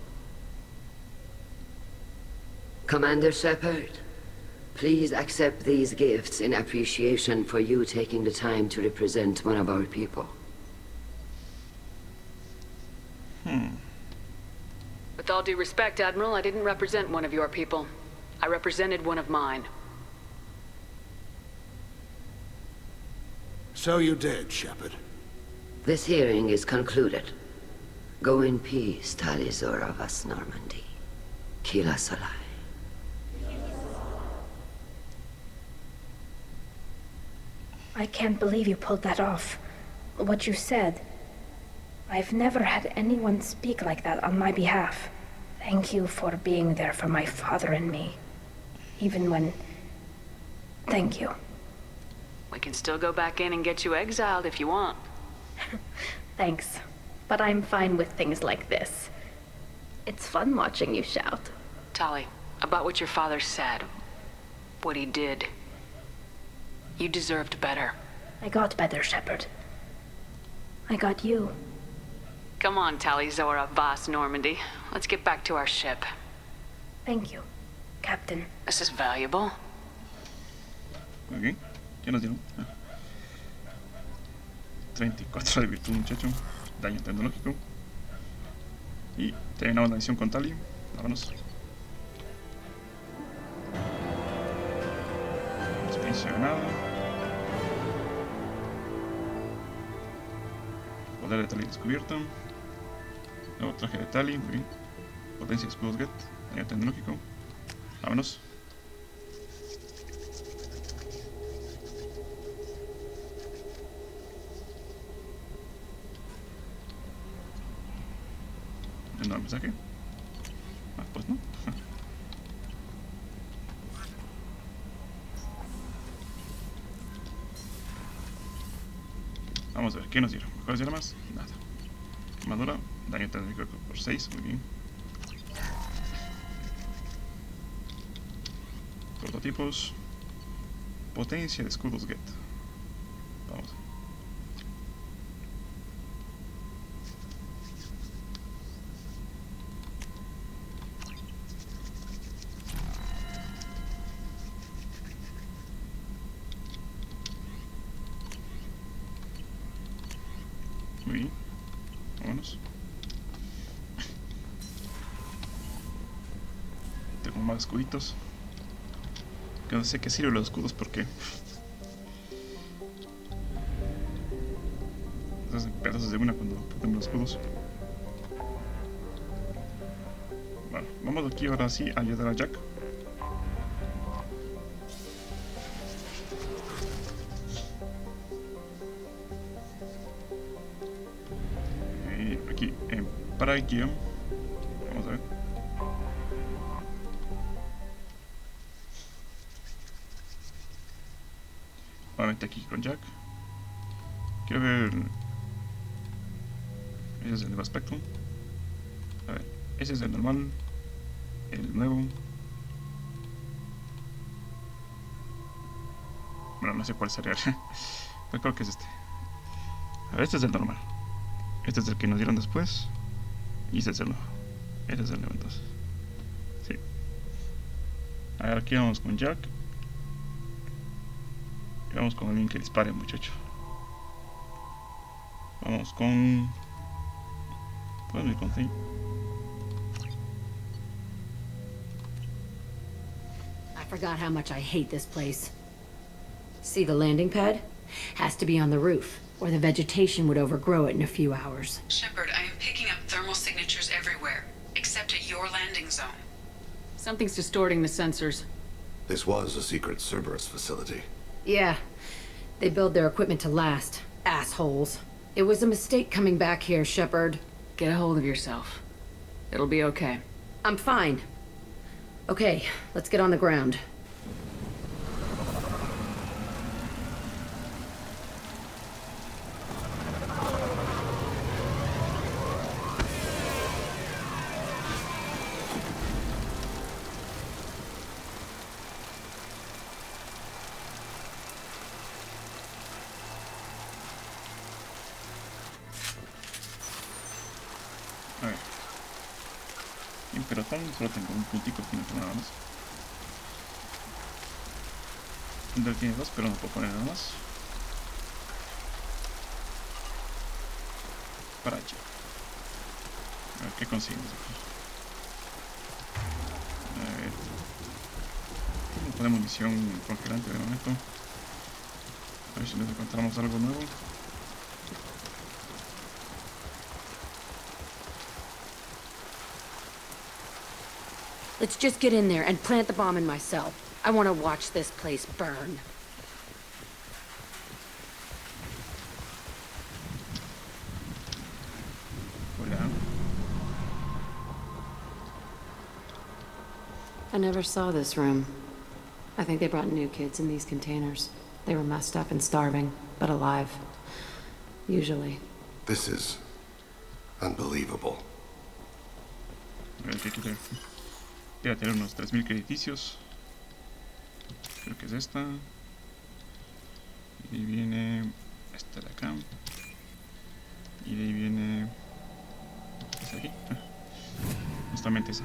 Commander Shepard, please accept these gifts in appreciation for you taking the time to represent one of our people. With all due respect, Admiral, I didn't represent one of your people. I represented one of mine. So you did, Shepard. This hearing is concluded. Go in peace, Tali Zora vas Normandy. Kila Solai. I can't believe you pulled that off. What you said. I've never had anyone speak like that on my behalf. Thank you for being there for my father and me. Even when... Thank you. We can still go back in and get you exiled if you want. Thanks. But I'm fine with things like this. It's fun watching you shout. Tali, about what your father said. What he did. You deserved better. I got better, Shepard. I got you. Come on, Tali Zora vas Normandy. Let's get back to our ship. Thank you, Captain. This is valuable. Ok, ¿qué nos dieron? 34 de virtud, muchacho. Daño tecnológico. Y terminamos la misión con Tali. Vámonos. Experiencia ganada. Poder de Tali descubierto. Nuevo traje de Tali, muy bien. Potencia de escudos get. Daño tecnológico. Vámonos. ¿No hay mensaje? Ah, pues no. Vamos a ver, ¿qué nos dieron? ¿Mejoras de armas? Nada. Armadura, daño tecnológico por 6, muy bien. Prototipos. Potencia de escudos get. Vamos. Muy bien, vámonos. Tengo más escuditos. Que no sé qué sirven los escudos porque se hacen pedazos de una cuando ponemos los escudos. Bueno, vamos aquí ahora sí a ayudar a Jack. Aquí en Parte. Vamos a ver. Nuevamente aquí con Jack. Quiero ver. Ese es el nuevo aspecto. A ver, ese es el normal. El nuevo. Bueno, no sé cuál sería. Pero creo que es este. A ver, este es el normal. Este es el que nos dieron después. Y este es el nuevo. Este es el nuevo entonces. Sí. A ver, aquí vamos con Jack. Y vamos con alguien que dispare, muchacho. Vamos con... ¿Puedo ir con Thane? I forgot how much I hate this place. See the landing pad? Has to be on the roof, or the vegetation would overgrow it in a few hours. Shepard, I am picking up thermal signatures everywhere, except at your landing zone. Something's distorting the sensors. This was a secret Cerberus facility. Yeah, they build their equipment to last. Assholes. It was a mistake coming back here, Shepard. Get a hold of yourself. It'll be okay. I'm fine. Okay, let's get on the ground. pero tal, solo tengo un puntico aquí, no nada más. Under tiene dos, pero no puedo poner nada más. Para allá. A ver qué conseguimos aquí. A ver. Vamos a poner munición congelante de momento. A ver si nos encontramos algo nuevo. Let's just get in there and plant the bomb in my cell. I want to watch this place burn. Hola. I never saw this room. I think they brought new kids in these containers. They were messed up and starving, but alive. Usually. This is unbelievable. A ver qué quiere. Quiere tener unos 3000 crediticios. Creo que es esta. Y de ahí viene esta de acá. Y de ahí viene esta de aquí. Justamente esa.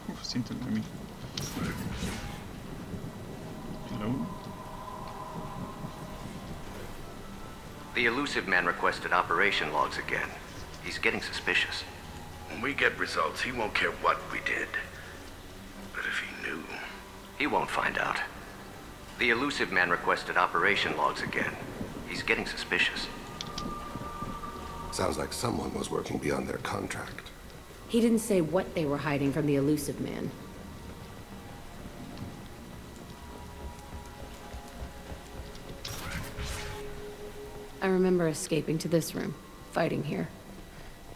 Uf, 109.000. Hello. The elusive man requested operation logs again. He's getting suspicious. When we get results, he won't care what we did. But if he knew... He won't find out. The elusive man requested operation logs again. He's getting suspicious. Sounds like someone was working beyond their contract. He didn't say what they were hiding from the elusive man. I remember escaping to this room, fighting here.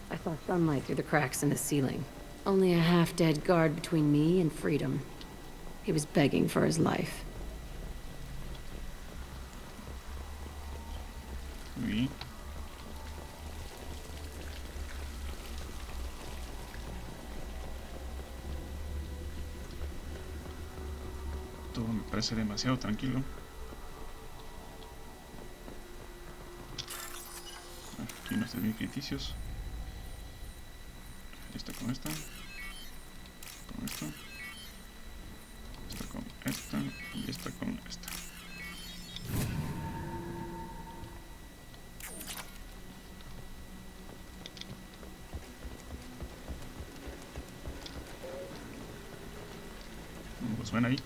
I saw sunlight through the cracks in the ceiling. Only a half-dead guard between me and freedom. He was begging for his life. Oui. Todo me parece demasiado tranquilo. Aquí unos 3000 crediticios. Esta con esta. Con esta. Esta con esta. Y esta con esta. Pues ven ahí.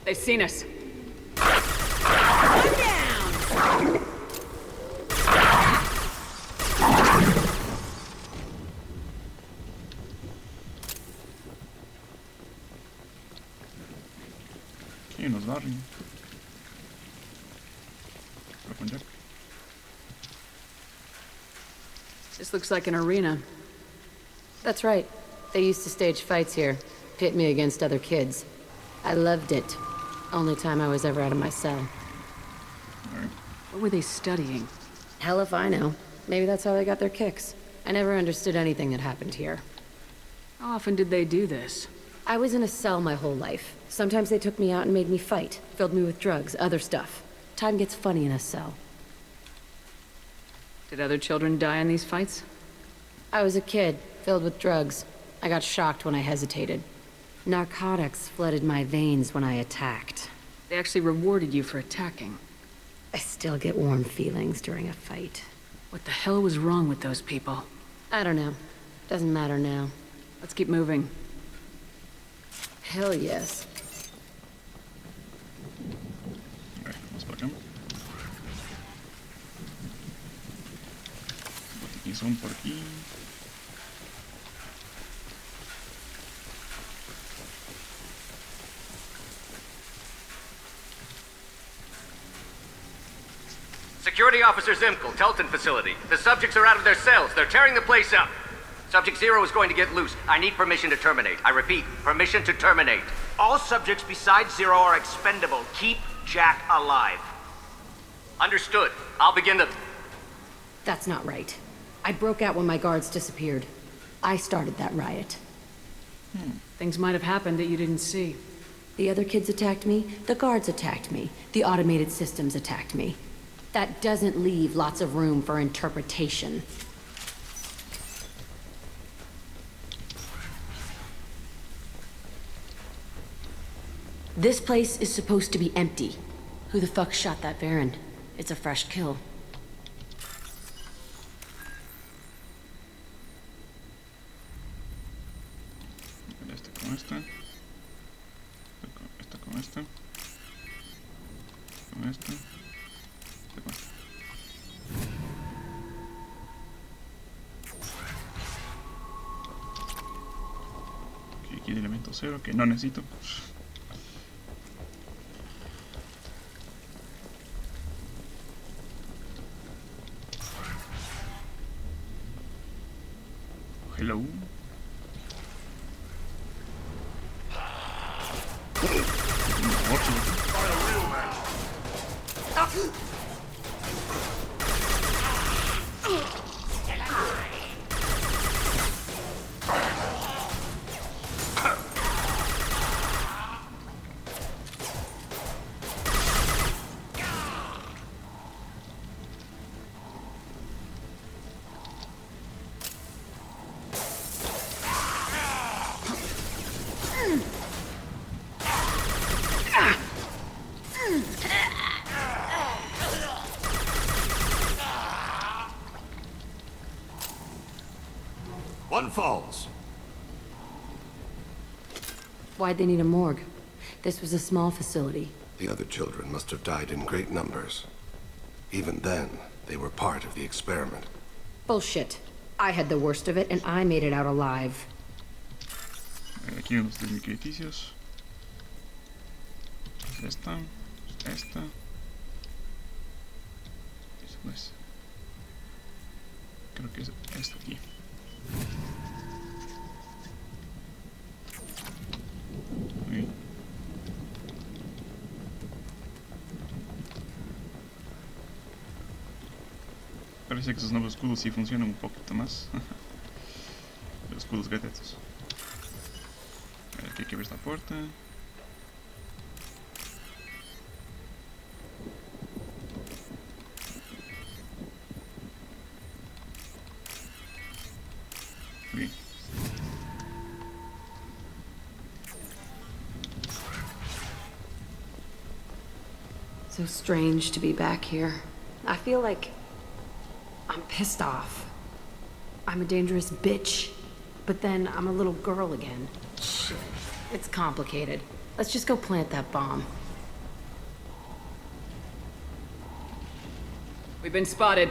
They've seen us. Y nos barren. This looks like an arena. That's right. They used to stage fights here, pit me against other kids. I loved it. Only time I was ever out of my cell. What were they studying? Hell if I know. Maybe that's how they got their kicks. I never understood anything that happened here. How often did they do this? I was in a cell my whole life. Sometimes they took me out and made me fight. Filled me with drugs, other stuff. Time gets funny in a cell. Did other children die in these fights? I was a kid, filled with drugs. I got shocked when I hesitated. Narcotics flooded my veins when I attacked. They actually rewarded you for attacking. I still get warm feelings during a fight. What the hell was wrong with those people? I don't know. Doesn't matter now. Let's keep moving. Hell yes. Alright, vamos para acá. Botiquín son por aquí. Security Officer Zimkel, Telton facility. The subjects are out of their cells. They're tearing the place up. Subject 0 is going to get loose. I need permission to terminate. I repeat, permission to terminate. All subjects besides 0 are expendable. Keep Jack alive. Understood. I'll begin the... That's not right. I broke out when my guards disappeared. I started that riot. Things might have happened that you didn't see. The other kids attacked me, the guards attacked me, the automated systems attacked me. That doesn't leave lots of room for interpretation. This place is supposed to be empty. Who the fuck shot that Baron? It's a fresh kill. Este con este. Este con este. Con este. Este con este. Aquí el elemento 0 que no necesito. Hello. One falls. Why'd they need a morgue? This was a small facility. The other children must have died in great numbers. Even then, they were part of the experiment. Bullshit. I had the worst of it, and I made it out alive. Aquí vemos los microedficios. Esta. Esta. Eso no es. Creo que es esta aquí. Muy. Parece que esos nuevos escudos sí funcionan un poquito más. Los escudos gatetos. Aquí hay que ver esta puerta. Bien. So strange to be back here. I feel like I'm pissed off. I'm a dangerous bitch, but then I'm a little girl again. Shit. It's complicated. Let's just go plant that bomb. We've been spotted.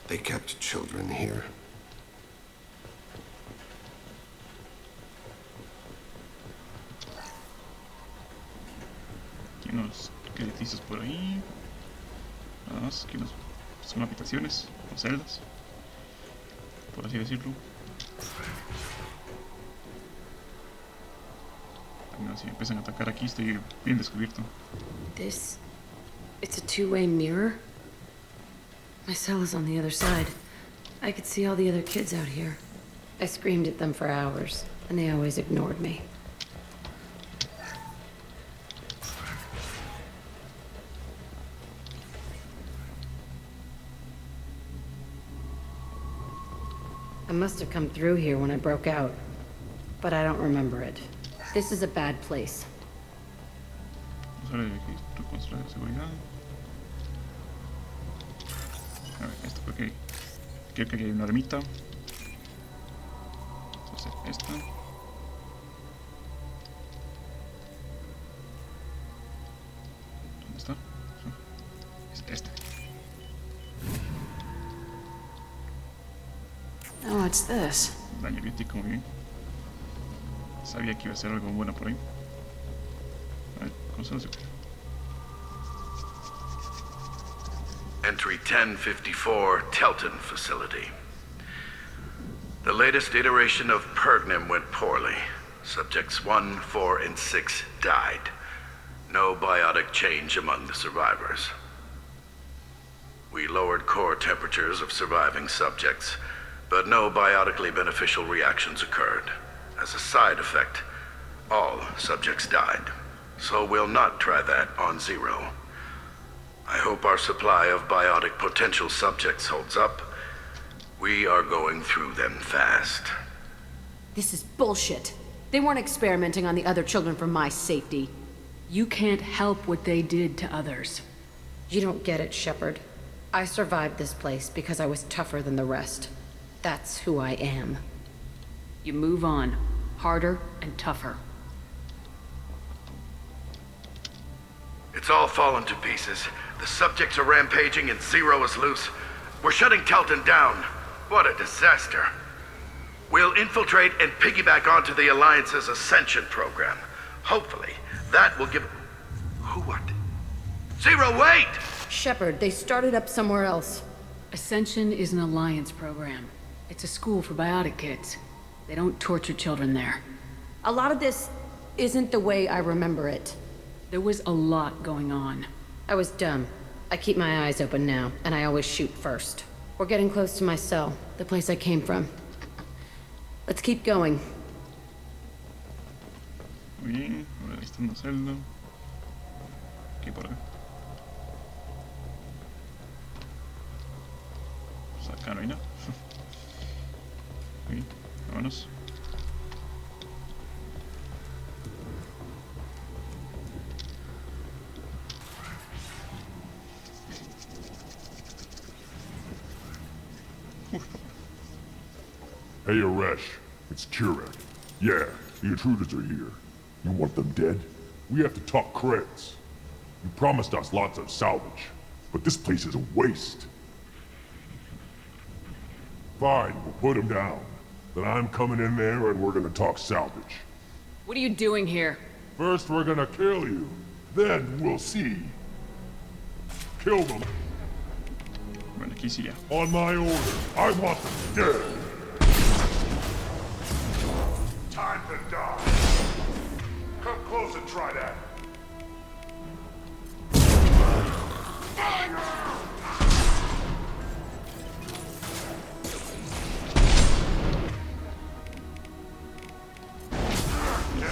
They kept children here. Aquí unos edificios por ahí. Nada más, aquí unos, son habitaciones o celdas, por así decirlo. Bueno, si empiezan a atacar aquí estoy bien descubierto. It's a two-way mirror? My cell is on the other side. I could see all the other kids out here. I screamed at them for hours, and they always ignored me. I must have come through here when I broke out, but I don't remember it. This is a bad place. Vamos a ver aquí, tu consola de seguridad. A ver, esto porque creo que aquí hay una ermita. Entonces esta. ¿Dónde está? Es esta. Oh, what's this? Daño crítico, muy bien. Sabía que iba a ser algo bueno por ahí. A ver, cosas. Entry 1054, Telton Facility. The latest iteration of Pergnim went poorly. Subjects 1, 4, and 6 died. No biotic change among the survivors. We lowered core temperatures of surviving subjects, but no biotically beneficial reactions occurred. As a side effect, all subjects died. So we'll not try that on Zero. I hope our supply of biotic potential subjects holds up. We are going through them fast. This is bullshit. They weren't experimenting on the other children for my safety. You can't help what they did to others. You don't get it, Shepard. I survived this place because I was tougher than the rest. That's who I am. You move on. Harder and tougher. It's all fallen to pieces. The subjects are rampaging and Zero is loose. We're shutting Telton down. What a disaster. We'll infiltrate and piggyback onto the Alliance's Ascension program. Hopefully, that will give... Who what? Zero, wait! Shepard, they started up somewhere else. Ascension is an Alliance program. It's a school for biotic kids. They don't torture children there. A lot of this isn't the way I remember it. There was a lot going on. I was dumb. I keep my eyes open now, and I always shoot first. We're getting close to my cell, the place I came from. Let's keep going. Muy bien, ahora está en la celda. Aquí por acá. Pues acá no hay nada. Muy bien, vámonos. Hey, Aresh. It's Turek. Yeah, the intruders are here. You want them dead? We have to talk credits. You promised us lots of salvage, but this place is a waste. Fine, we'll put them down. Then I'm coming in there and we're gonna talk salvage. What are you doing here? First we're gonna kill you. Then we'll see. Kill them. Bueno, aquí sí ya. On my order. I want them dead. Time to die. Come close and try that.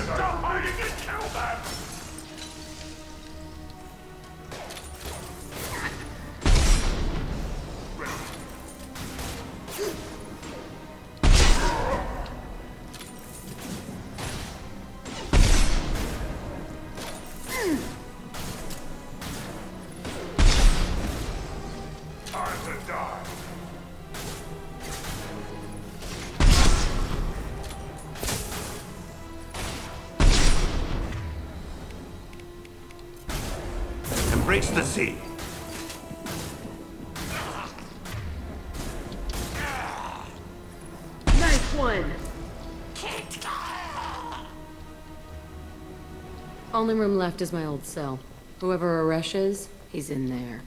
Stop hiding and kill them! Time to die. Embrace the sea. Nice one! Only room left is my old cell. Whoever Aresh is, he's in there.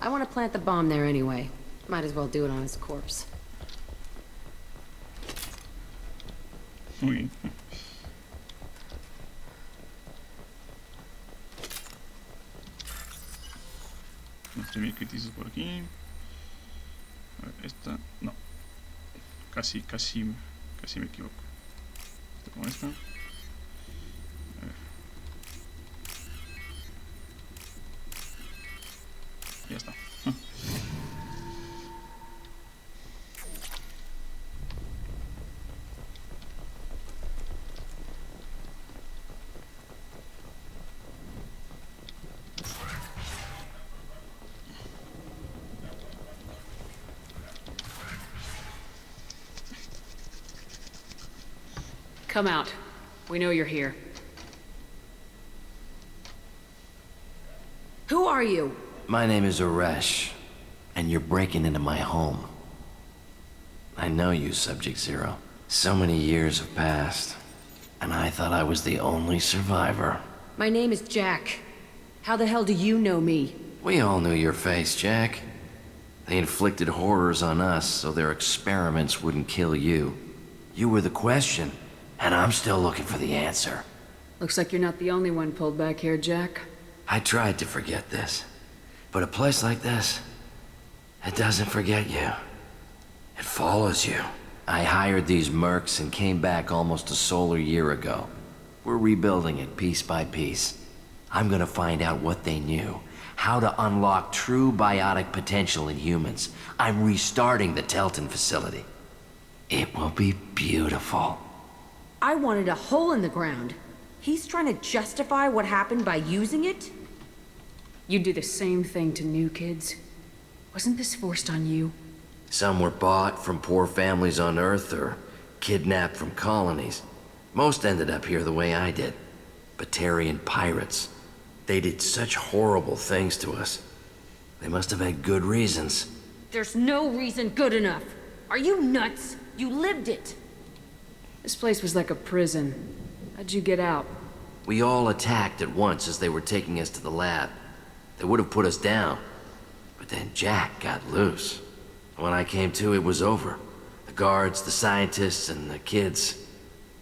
I want to plant the bomb there anyway. Might as well do it on his corpse. Muy bien. Estoy bien críticos por aquí. A ver, esta, no. Casi me equivoco. Esta con esta. A ver. Ya está. Come out. We know you're here. Who are you? My name is Aresh, and you're breaking into my home. I know you, Subject Zero. So many years have passed, and I thought I was the only survivor. My name is Jack. How the hell do you know me? We all knew your face, Jack. They inflicted horrors on us so their experiments wouldn't kill you. You were the question, and I'm still looking for the answer. Looks like you're not the only one pulled back here, Jack. I tried to forget this, but a place like this, it doesn't forget you. It follows you. I hired these mercs and came back almost a solar year ago. We're rebuilding it piece by piece. I'm gonna find out what they knew, how to unlock true biotic potential in humans. I'm restarting the Telton facility. It will be beautiful. I wanted a hole in the ground. He's trying to justify what happened by using it? You do the same thing to new kids. Wasn't this forced on you? Some were bought from poor families on Earth or kidnapped from colonies. Most ended up here the way I did. Batarian pirates. They did such horrible things to us. They must have had good reasons. There's no reason good enough. Are you nuts? You lived it. This place was like a prison. How'd you get out? We all attacked at once as they were taking us to the lab. They would have put us down. But then Jack got loose. When I came to, it was over. The guards, the scientists, and the kids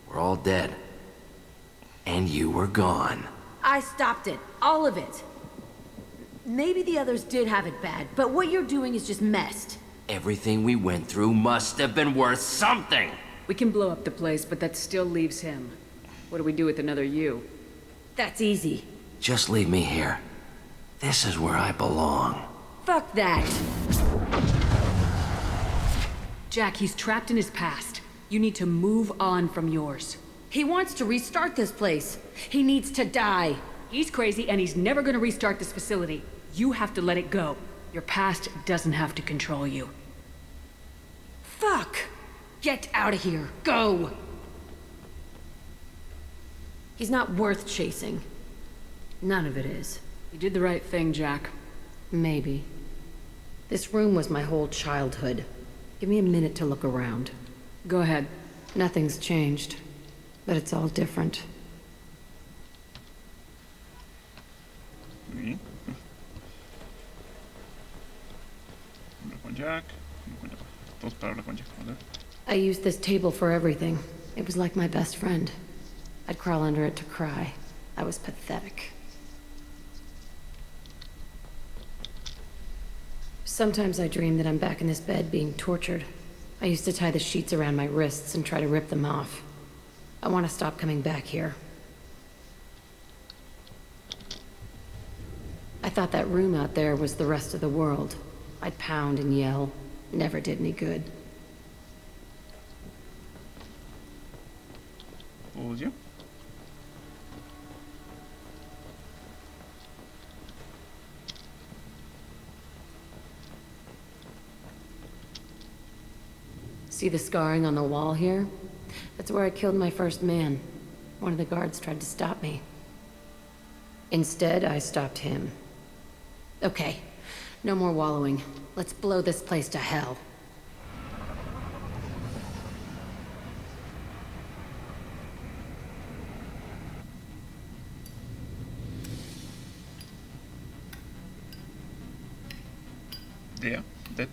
were all dead. And you were gone. I stopped it. All of it. Maybe the others did have it bad, but what you're doing is just messed. Everything we went through must have been worth something. We can blow up the place, but that still leaves him. What do we do with another you? That's easy. Just leave me here. This is where I belong. Fuck that. Jack, he's trapped in his past. You need to move on from yours. He wants to restart this place. He needs to die. He's crazy and he's never gonna restart this facility. You have to let it go. Your past doesn't have to control you. Fuck! Get out of here. Go! He's not worth chasing. None of it is. You did the right thing, Jack. Maybe. This room was my whole childhood. Give me a minute to look around. Go ahead. Nothing's changed, but it's all different. Muy bien. Hablo con Jack. Todos para hablar con Jack. ¿Vale? I used this table for everything. It was like my best friend. I'd crawl under it to cry. I was pathetic. Sometimes I dream that I'm back in this bed being tortured. I used to tie the sheets around my wrists and try to rip them off. I want to stop coming back here. I thought that room out there was the rest of the world. I'd pound and yell. Never did any good. Told you. See the scarring on the wall here? That's where I killed my first man. One of the guards tried to stop me. Instead, I stopped him. Okay, no more wallowing. Let's blow this place to hell. Yeah, that.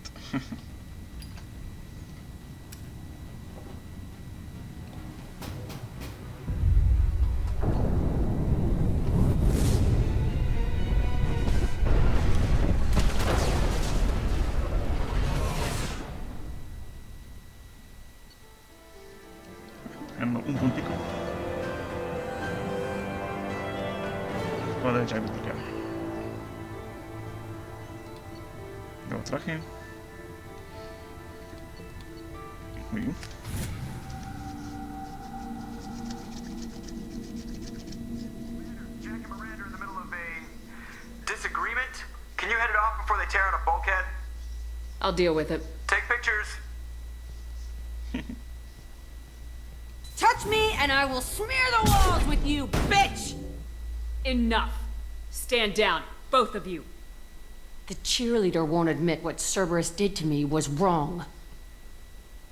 Un puntico. Vale, ya explicar. Nuevo traje. Muy bien. Jack and Miranda are in the middle of a disagreement. Can you head it off before they tear out a bulkhead? I'll deal with it. Take pictures. Touch me and I will smear the walls with you, bitch! Enough. Stand down, both of you. The cheerleader won't admit what Cerberus did to me was wrong.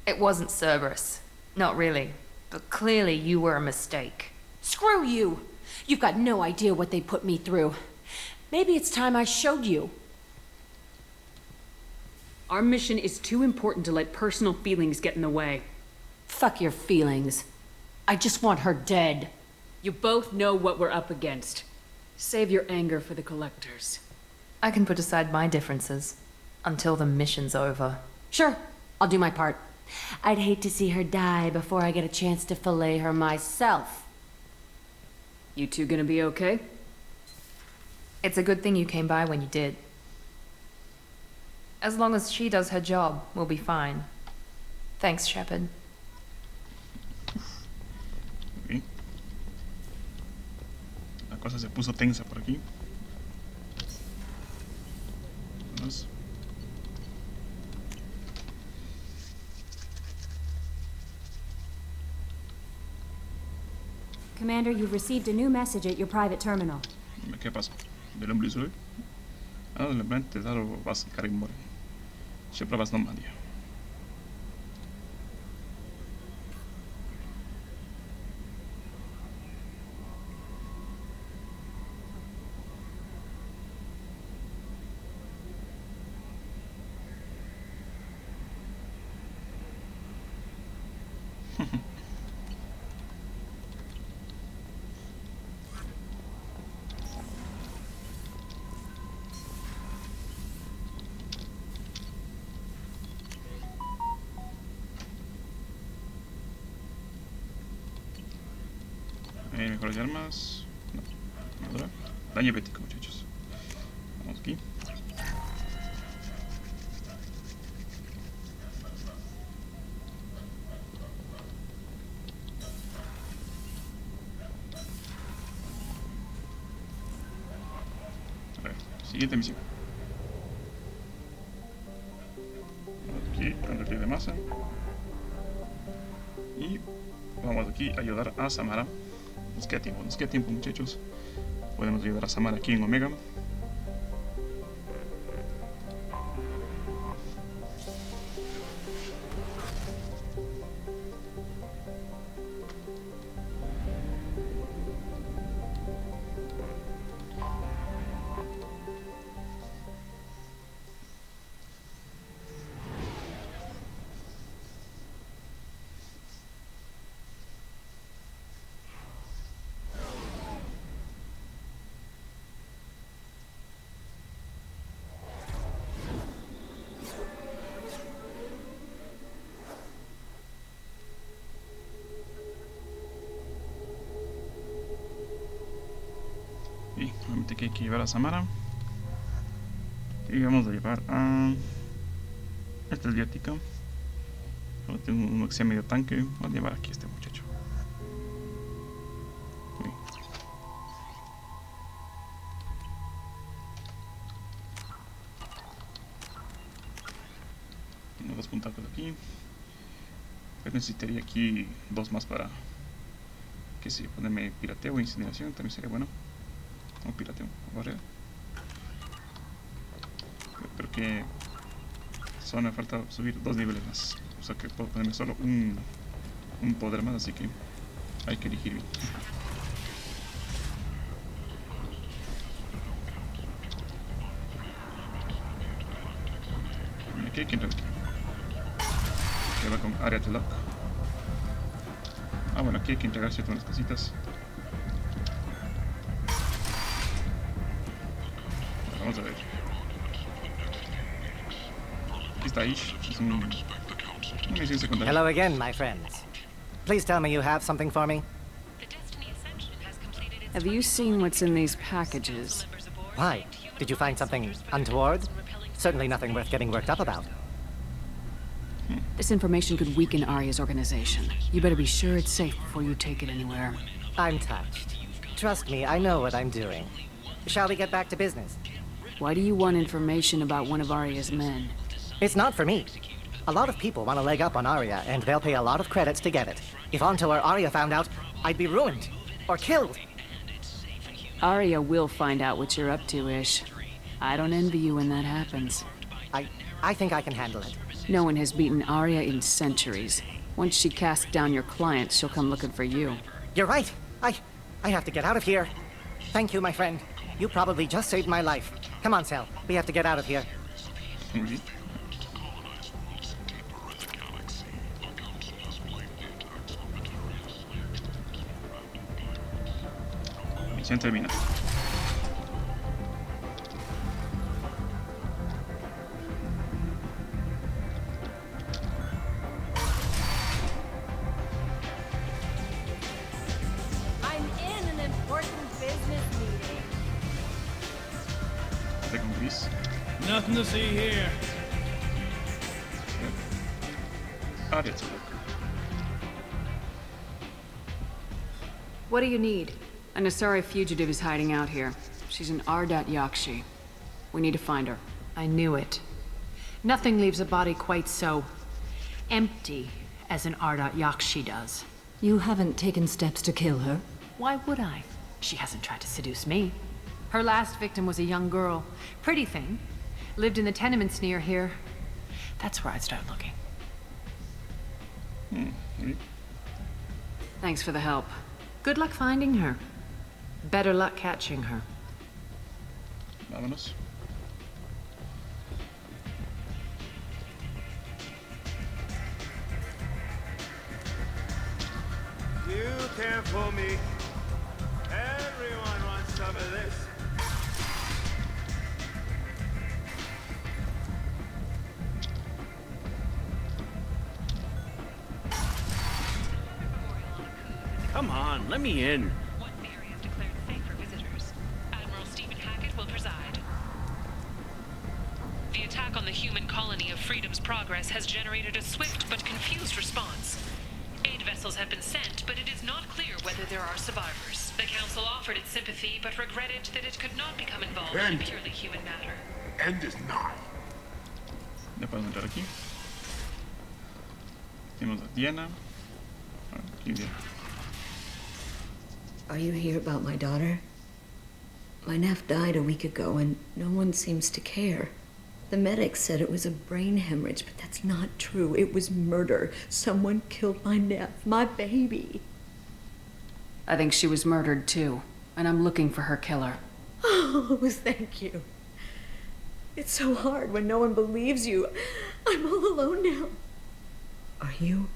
It wasn't Cerberus. Not really. But clearly you were a mistake. Screw you! You've got no idea what they put me through. Maybe it's time I showed you. Our mission is too important to let personal feelings get in the way. Fuck your feelings. I just want her dead. You both know what we're up against. Save your anger for the collectors. I can put aside my differences until the mission's over. Sure, I'll do my part. I'd hate to see her die before I get a chance to fillet her myself. You two gonna be okay? It's a good thing you came by when you did. As long as she does her job, we'll be fine. Thanks, Shepard. Okay. La cosa se puso tensa por aquí. Vamos. Commander, you've received a new message at your private terminal. ¿Qué pasa? ¿Del hombre soy? Ale będę daro was karimor. Się prawa normalnie. Mejores armas. No, armadura. Daño bético, muchachos. Vamos aquí. A ver, siguiente misión. Aquí, convertir de masa. Y vamos aquí a ayudar a Samara. Nos queda tiempo, muchachos. Podemos ayudar a Samara aquí en Omega. Y nuevamente que hay que llevar a Samara. Y vamos a llevar a... Esta es biótica. Tengo uno que sea medio tanque. Vamos a llevar aquí a este muchacho. Okay. Tengo dos puntacos aquí. Pero necesitaría aquí dos más para... Que si ponerme pirateo o incineración también sería bueno. O pirateo, o barrera. Creo que solo me falta subir 2 niveles más. O sea que puedo ponerme solo un poder más, así que hay que elegir bien. Aquí hay que entrar aquí. Que va con área de lock. Ah, bueno, aquí hay que entregar ciertas cositas. Vamos a ver. Aquí está Ish. Es una misión secundaria. Hello again, my friends. Please tell me you have something for me. Have you seen what's in these packages? Why? Did you find something untoward? Certainly nothing worth getting worked up about. This information could weaken Arya's organization. You better be sure it's safe before you take it anywhere. I'm touched. Trust me, I know what I'm doing. Shall we get back to business? Why do you want information about one of Arya's men? It's not for me. A lot of people want to leg up on Arya, and they'll pay a lot of credits to get it. If Anto or Arya found out, I'd be ruined. Or killed. Arya will find out what you're up to, Ish. I don't envy you when that happens. I think I can handle it. No one has beaten Arya in centuries. Once she casts down your clients, she'll come looking for you. You're right. I have to get out of here. Thank you, my friend. You probably just saved my life. Come on, Sal. We have to get out of here. Misión termina. I'm in an important business meeting. Con Chris. Nothing to see here. Área to look. What do you need? An Asari fugitive is hiding out here. She's in Ardat Yakshi. We need to find her. I knew it. Nothing leaves a body quite so empty as an Ardat Yakshi does. You haven't taken steps to kill her? Why would I? She hasn't tried to seduce me. Her last victim was a young girl. Pretty thing. Lived in the tenements near here. That's where I'd start looking. Thanks for the help. Good luck finding her. Better luck catching her. Vámonos. You can't fool me. Everyone wants some of this. Come on, let me in. One area is declared safe for visitors. Admiral Stephen Hackett will preside. The attack on the human colony of Freedom's Progress has generated a swift but confused response. Aid vessels have been sent, but it is not clear whether there are survivors. The Council offered its sympathy, but regretted that it could not become involved in a purely human matter. End is nigh. Ya podemos entrar aquí. Tenemos a Diana. Aquí Diana. Are you here about my daughter? My nephew died a week ago and no one seems to care. The medics said it was a brain hemorrhage, but that's not true. It was murder. Someone killed my nephew, my baby. I think she was murdered too, and I'm looking for her killer. Oh, thank you. It's so hard when no one believes you. I'm all alone now. Are you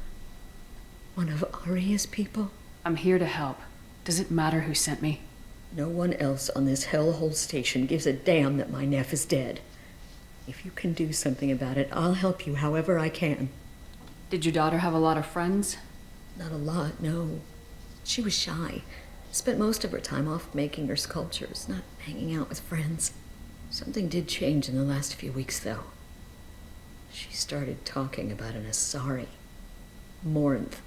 one of Arya's people? I'm here to help. Does it matter who sent me? No one else on this hellhole station gives a damn that my nephew is dead. If you can do something about it, I'll help you however I can. Did your daughter have a lot of friends? Not a lot, no. She was shy. Spent most of her time off making her sculptures, not hanging out with friends. Something did change in the last few weeks, though. She started talking about an Asari. Morinth.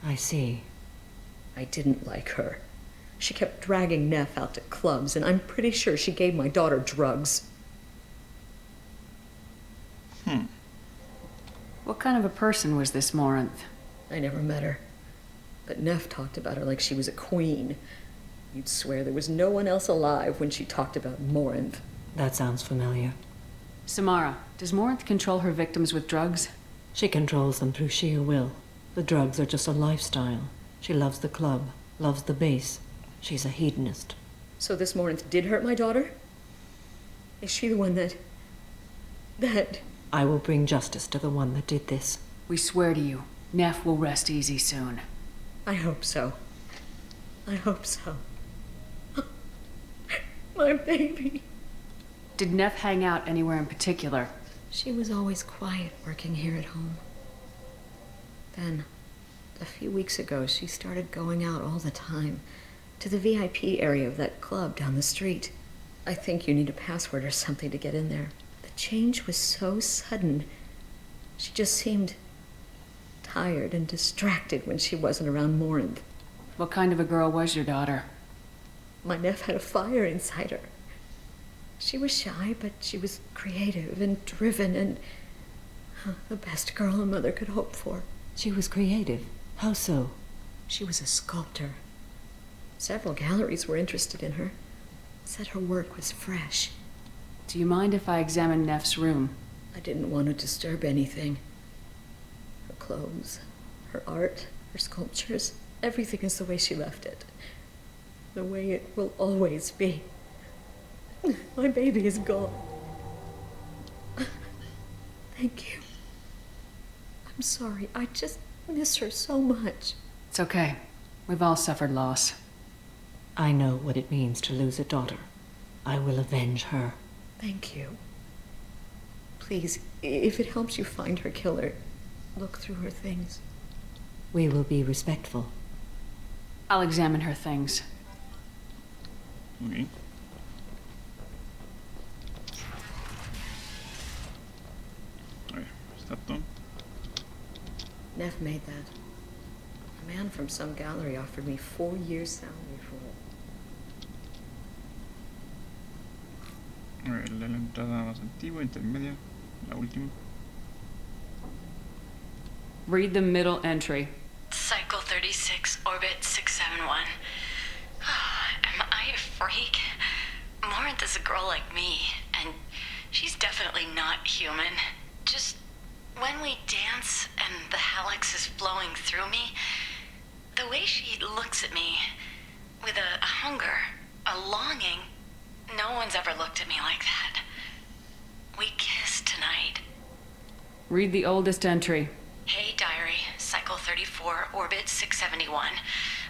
I see. I didn't like her. She kept dragging Neff out to clubs, and I'm pretty sure she gave my daughter drugs. What kind of a person was this Morinth? I never met her. But Neff talked about her like she was a queen. You'd swear there was no one else alive when she talked about Morinth. That sounds familiar. Samara, does Morinth control her victims with drugs? She controls them through sheer will. The drugs are just a lifestyle. She loves the club, loves the base. She's a hedonist. So this Morinth did hurt my daughter? Is she the one that... I will bring justice to the one that did this. We swear to you, Neff will rest easy soon. I hope so. I hope so. My baby. Did Neff hang out anywhere in particular? She was always quiet working here at home. Then, a few weeks ago, she started going out all the time to the VIP area of that club down the street. I think you need a password or something to get in there. The change was so sudden. She just seemed tired and distracted when she wasn't around Morinth. What kind of a girl was your daughter? My nephew had a fire inside her. She was shy, but she was creative and driven and the best girl a mother could hope for. She was creative. How so? She was a sculptor. Several galleries were interested in her. Said her work was fresh. Do you mind if I examine Neff's room? I didn't want to disturb anything. Her clothes, her art, her sculptures, everything is the way she left it. The way it will always be. My baby is gone. Thank you. I'm sorry, I just miss her so much. It's okay. We've all suffered loss. I know what it means to lose a daughter. I will avenge her. Thank you. Please, if it helps you find her killer, look through her things. We will be respectful. I'll examine her things. Okay. Alright, is that done? Neff made that. A man from some gallery offered me 4 years' salary for it. Alright, la entrada más antigua, intermedia, la última. Read the middle entry. Cycle 36, orbit 671. Am I a freak? Morinth is a girl like me, and she's definitely not human. Just when we dance and the helix is flowing through me, the way she looks at me with a hunger, a longing, no one's ever looked at me like that. We kissed tonight. Read the oldest entry. Hey, diary, cycle 34, orbit 671.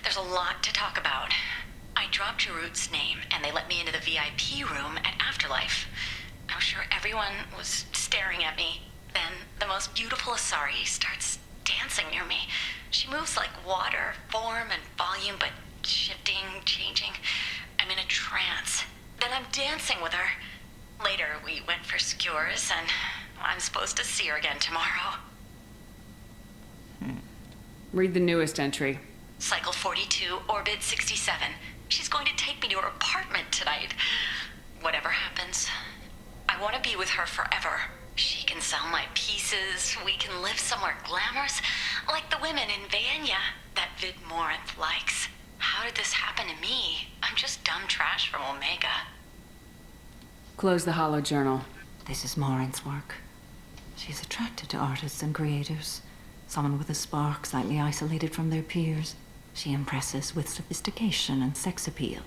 There's a lot to talk about. I dropped Jarut's name, and they let me into the VIP room at Afterlife. I'm sure everyone was staring at me. Then the most beautiful Asari starts dancing near me. She moves like water, form and volume, but shifting, changing. I'm in a trance. Then I'm dancing with her. Later, we went for skewers, and I'm supposed to see her again tomorrow. Read the newest entry. Cycle 42, orbit 67. She's going to take me to her apartment tonight. Whatever happens, I want to be with her forever. She can sell my pieces. We can live somewhere glamorous, like the women in Vanya that Vid Morinth likes. How did this happen to me? I'm just dumb trash from Omega. Close the hollow journal. This is Morinth's work. She's attracted to artists and creators. Someone with a spark, slightly isolated from their peers. She impresses with sophistication and sex appeal.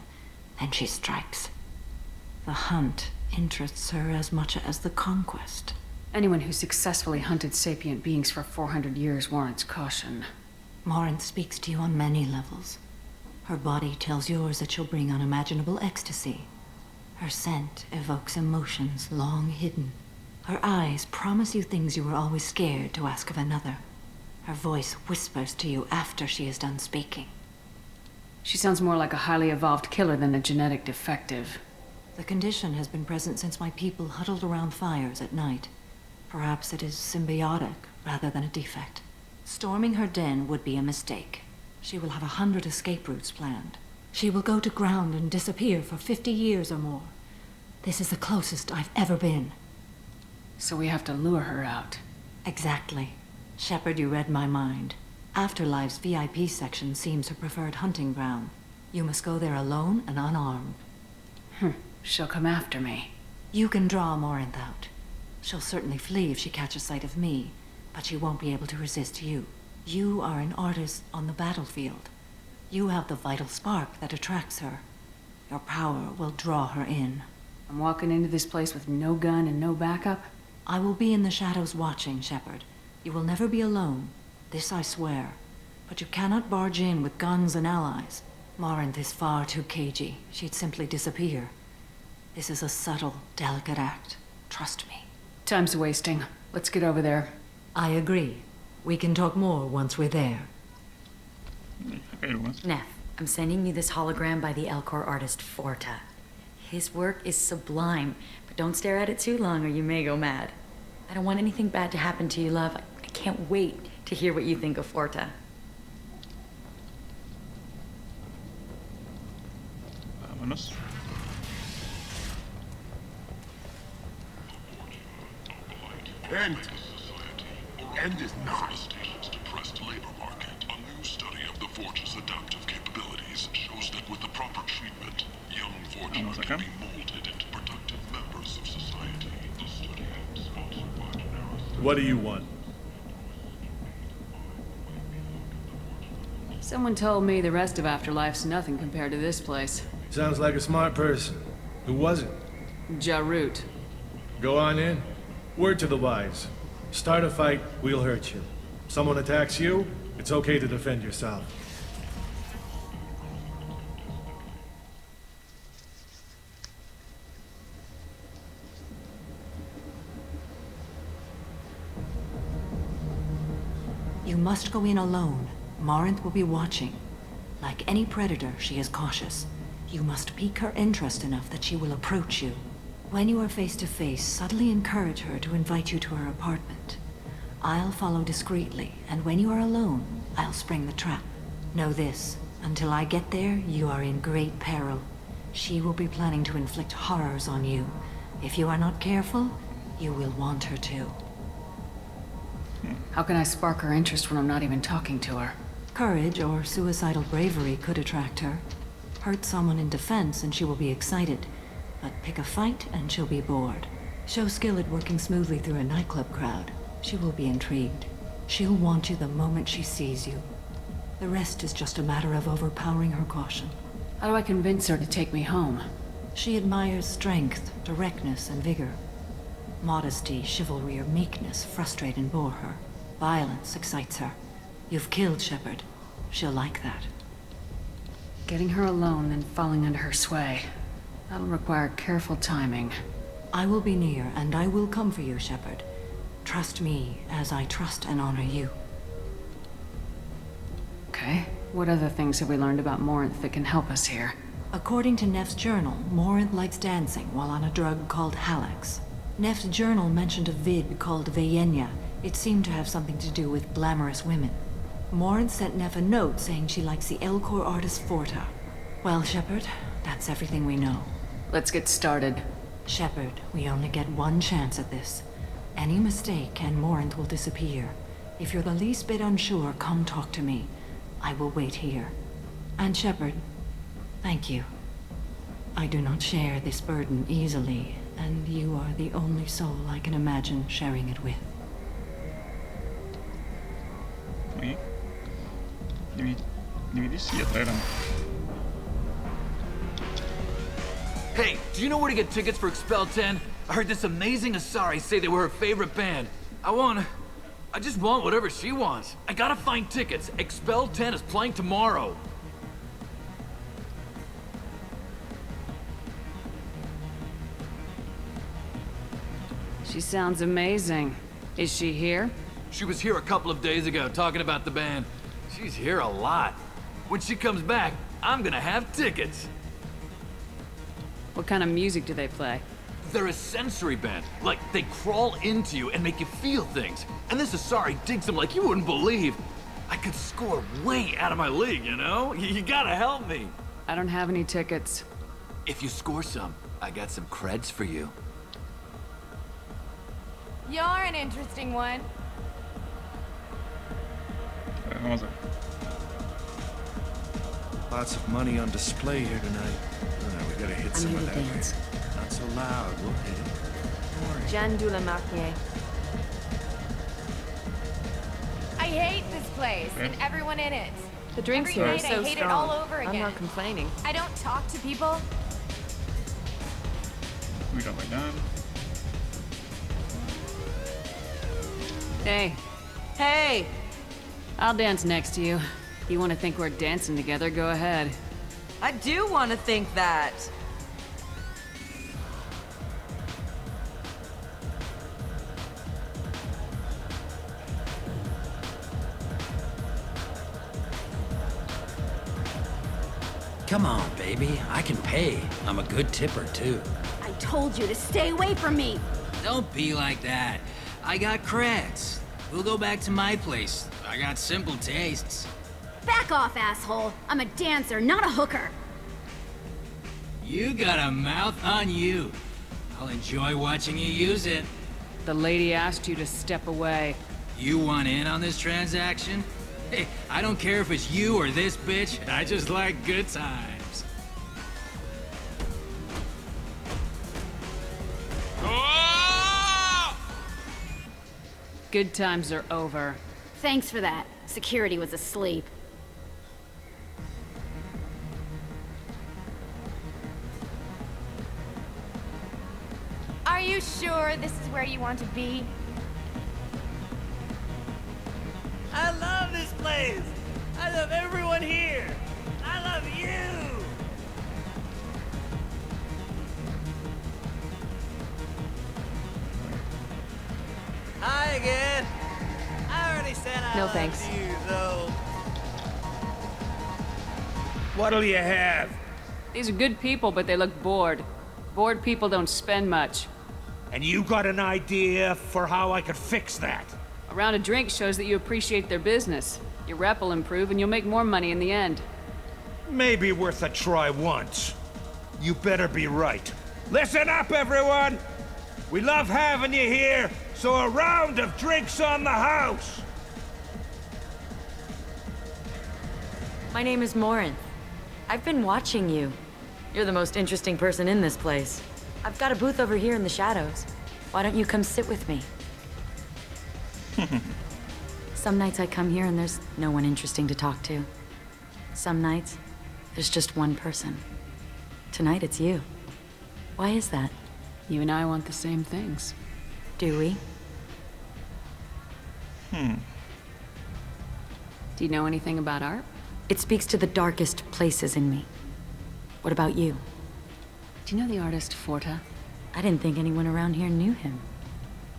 Then she strikes. The hunt interests her as much as the conquest. Anyone who successfully hunted sapient beings for 400 years warrants caution. Morinth speaks to you on many levels. Her body tells yours that she'll bring unimaginable ecstasy. Her scent evokes emotions long hidden. Her eyes promise you things you were always scared to ask of another. Her voice whispers to you after she is done speaking. She sounds more like a highly evolved killer than a genetic defective. The condition has been present since my people huddled around fires at night. Perhaps it is symbiotic rather than a defect. Storming her den would be a mistake. She will have 100 escape routes planned. She will go to ground and disappear for 50 years or more. This is the closest I've ever been. So we have to lure her out. Exactly. Shepard, you read my mind. Afterlife's VIP section seems her preferred hunting ground. You must go there alone and unarmed. She'll come after me. You can draw Morinth out. She'll certainly flee if she catches sight of me, but she won't be able to resist you. You are an artist on the battlefield. You have the vital spark that attracts her. Your power will draw her in. I'm walking into this place with no gun and no backup? I will be in the shadows watching, Shepard. You will never be alone. This I swear. But you cannot barge in with guns and allies. Morinth is far too cagey. She'd simply disappear. This is a subtle, delicate act. Trust me. Time's wasting. Let's get over there. I agree. We can talk more once we're there. Neff, I'm sending you this hologram by the Elcor artist Forta. His work is sublime, but don't stare at it too long or you may go mad. I don't want anything bad to happen to you, love. I can't wait to hear what you think of Forta. Vámonos. End is not. Depressed labor market. A new study of the Forge's adaptive capabilities shows that with the proper treatment, young Forgemen can be molded into productive members of society. The study sponsored by What do you want? Someone told me the rest of Afterlife's nothing compared to this place. Sounds like a smart person. Who was it? Jarut. Go on in. Word to the wise. Start a fight, we'll hurt you. Someone attacks you, it's okay to defend yourself. You must go in alone. Morinth will be watching. Like any predator, she is cautious. You must pique her interest enough that she will approach you. When you are face to face, subtly encourage her to invite you to her apartment. I'll follow discreetly, and when you are alone, I'll spring the trap. Know this, until I get there, you are in great peril. She will be planning to inflict horrors on you. If you are not careful, you will want her to. How can I spark her interest when I'm not even talking to her? Courage or suicidal bravery could attract her. Hurt someone in defense and she will be excited. But pick a fight and she'll be bored. Show skill at working smoothly through a nightclub crowd. She will be intrigued. She'll want you the moment she sees you. The rest is just a matter of overpowering her caution. How do I convince her to take me home? She admires strength, directness, and vigor. Modesty, chivalry, or meekness frustrate and bore her. Violence excites her. You've killed Shepard. She'll like that. Getting her alone, then falling under her sway. That'll require careful timing. I will be near, and I will come for you, Shepard. Trust me, as I trust and honor you. Okay. What other things have we learned about Morinth that can help us here? According to Neff's journal, Morinth likes dancing while on a drug called Halax. Neff's journal mentioned a vid called Veyenya. It seemed to have something to do with glamorous women. Morinth sent Neff a note saying she likes the Elcor artist Forta. Well, Shepard, that's everything we know. Let's get started. Shepard, we only get one chance at this. Any mistake and Morinth will disappear. If you're the least bit unsure, come talk to me. I will wait here. And Shepard, thank you. I do not share this burden easily, and you are the only soul I can imagine sharing it with. Oi. Deveria se atrair a... Hey, do you know where to get tickets for Expel 10? I heard this amazing Asari say they were her favorite band. I just want whatever she wants. I gotta find tickets. Expel 10 is playing tomorrow. She sounds amazing. Is she here? She was here a couple of days ago talking about the band. She's here a lot. When she comes back, I'm gonna have tickets. What kind of music do they play? They're a sensory band. Like, they crawl into you and make you feel things. And this Asari digs them like you wouldn't believe. I could score way out of my league, you know? You gotta help me. I don't have any tickets. If you score some, I got some creds for you. You're an interesting one. Vamos a ver. Lots of money on display here tonight. Oh, we gotta hit some of that. dance. Not so loud, we'll hit it. Don't worry. Jandula Marnier. I hate this place and everyone in it. The drinks Every here are night so I hate strong. it all over again. I'm not complaining. I don't talk to people. We don't like that. Hey. Hey! I'll dance next to you. If you want to think we're dancing together, go ahead. I do want to think that. Come on, baby. I can pay. I'm a good tipper, too. I told you to stay away from me. Don't be like that. I got creds. We'll go back to my place. I got simple tastes. Back off, asshole. I'm a dancer, not a hooker. You got a mouth on you. I'll enjoy watching you use it. The lady asked you to step away. You want in on this transaction? Hey, I don't care if it's you or this bitch. I just like good times. Good times are over. Thanks for that. Security was asleep. Are you sure this is where you want to be? I love this place! I love everyone here! I love you! Hi again! I already said I No loved thanks. you, though. What'll you have? These are good people, but they look bored. Bored people don't spend much. And you got an idea for how I could fix that? A round of drinks shows that you appreciate their business. Your rep will improve and you'll make more money in the end. Maybe worth a try once. You better be right. Listen up, everyone! We love having you here, so a round of drinks on the house! My name is Morin. I've been watching you. You're the most interesting person in this place. I've got a booth over here in the shadows. Why don't you come sit with me? Some nights I come here and there's no one interesting to talk to. Some nights, there's just one person. Tonight it's you. Why is that? You and I want the same things. Do we? Do you know anything about art? It speaks to the darkest places in me. What about you? Do you know the artist Forta? I didn't think anyone around here knew him.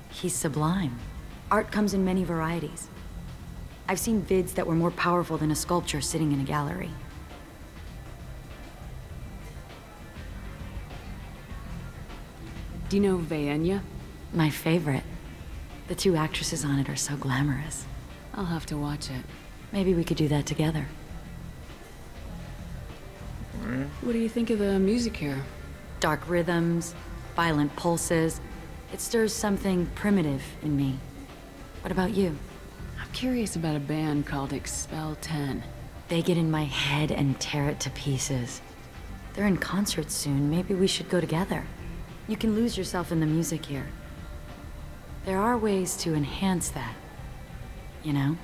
He's sublime. Art comes in many varieties. I've seen vids that were more powerful than a sculpture sitting in a gallery. Do you know Vayenya? My favorite. The two actresses on it are so glamorous. I'll have to watch it. Maybe we could do that together. What do you think of the music here? Dark rhythms, violent pulses. It stirs something primitive in me. What about you? I'm curious about a band called Expel 10. They get in my head and tear it to pieces. They're in concert soon. Maybe we should go together. You can lose yourself in the music here. There are ways to enhance that, you know?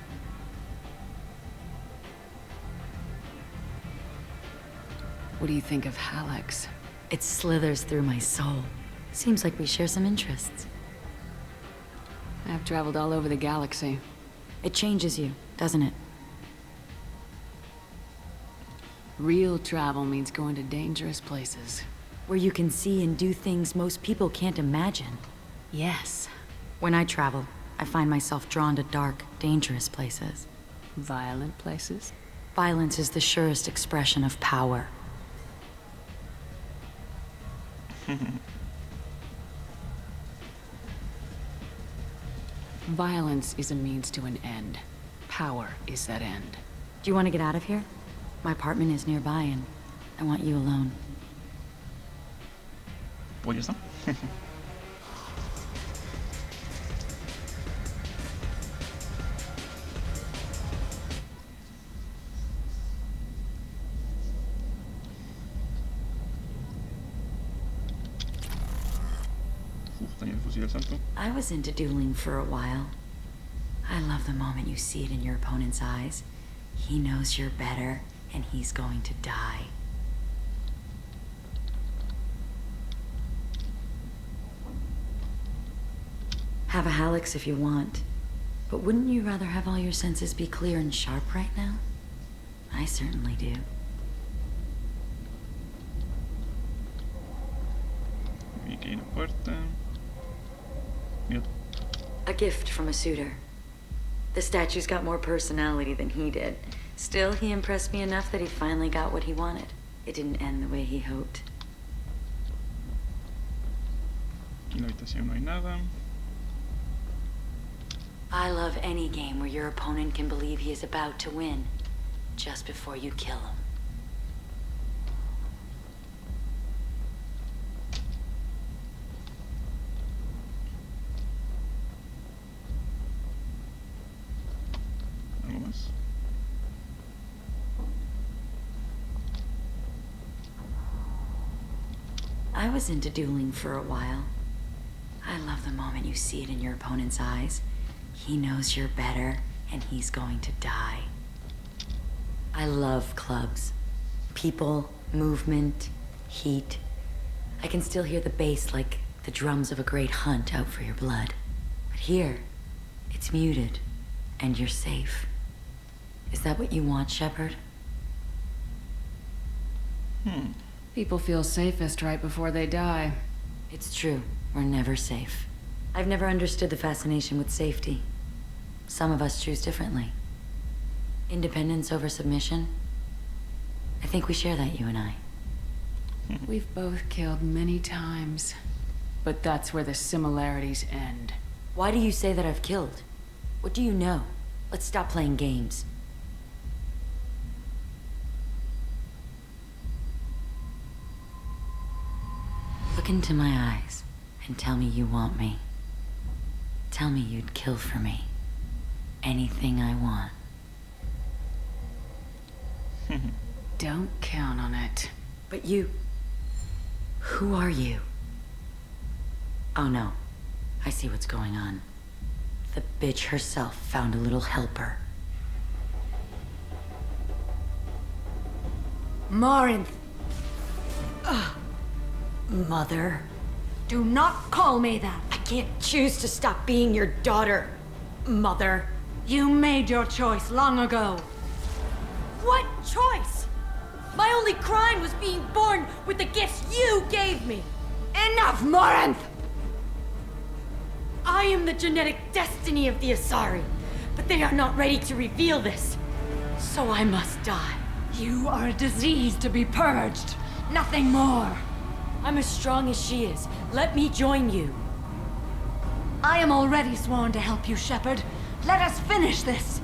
What do you think of Hallex? It slithers through my soul. Seems like we share some interests. I've traveled all over the galaxy. It changes you, doesn't it? Real travel means going to dangerous places. Where you can see and do things most people can't imagine. Yes. When I travel, I find myself drawn to dark, dangerous places. Violent places? Violence is the surest expression of power. Violence is a means to an end. Power is that end. Do you want to get out of here? My apartment is nearby and I want you alone. Pues ya está. Tenía el fusil al santo. I was into dueling for a while. I love the moment you see it in your opponent's eyes. He knows you're better, and he's going to die. Have a Hallex if you want. But wouldn't you rather have all your senses be clear and sharp right now? I certainly do. Vi que hay una puerta. Mira. A gift from a suitor. The statue's got more personality than he did. Still, he impressed me enough that he finally got what he wanted. It didn't end the way he hoped. En la habitación no hay nada. I love any game where your opponent can believe he is about to win, just before you kill him. ¿Algo más? I was into dueling for a while. I love the moment you see it in your opponent's eyes. He knows you're better, and he's going to die. I love clubs. People, movement, heat. I can still hear the bass like the drums of a great hunt out for your blood. But here, it's muted, and you're safe. Is that what you want, Shepard? People feel safest right before they die. It's true. We're never safe. I've never understood the fascination with safety. Some of us choose differently. Independence over submission. I think we share that, you and I. We've both killed many times, but that's where the similarities end. Why do you say that I've killed? What do you know? Let's stop playing games. Look into my eyes and tell me you want me. Tell me you'd kill for me. Anything I want. Don't count on it. But you... Who are you? Oh no. I see what's going on. The bitch herself found a little helper. Morinth! Mother. Do not call me that! I can't choose to stop being your daughter, Mother. You made your choice long ago. What choice? My only crime was being born with the gifts you gave me. Enough, Morinth! I am the genetic destiny of the Asari, but they are not ready to reveal this. So I must die. You are a disease to be purged. Nothing more. I'm as strong as she is. Let me join you. I am already sworn to help you, Shepard. Let us finish this.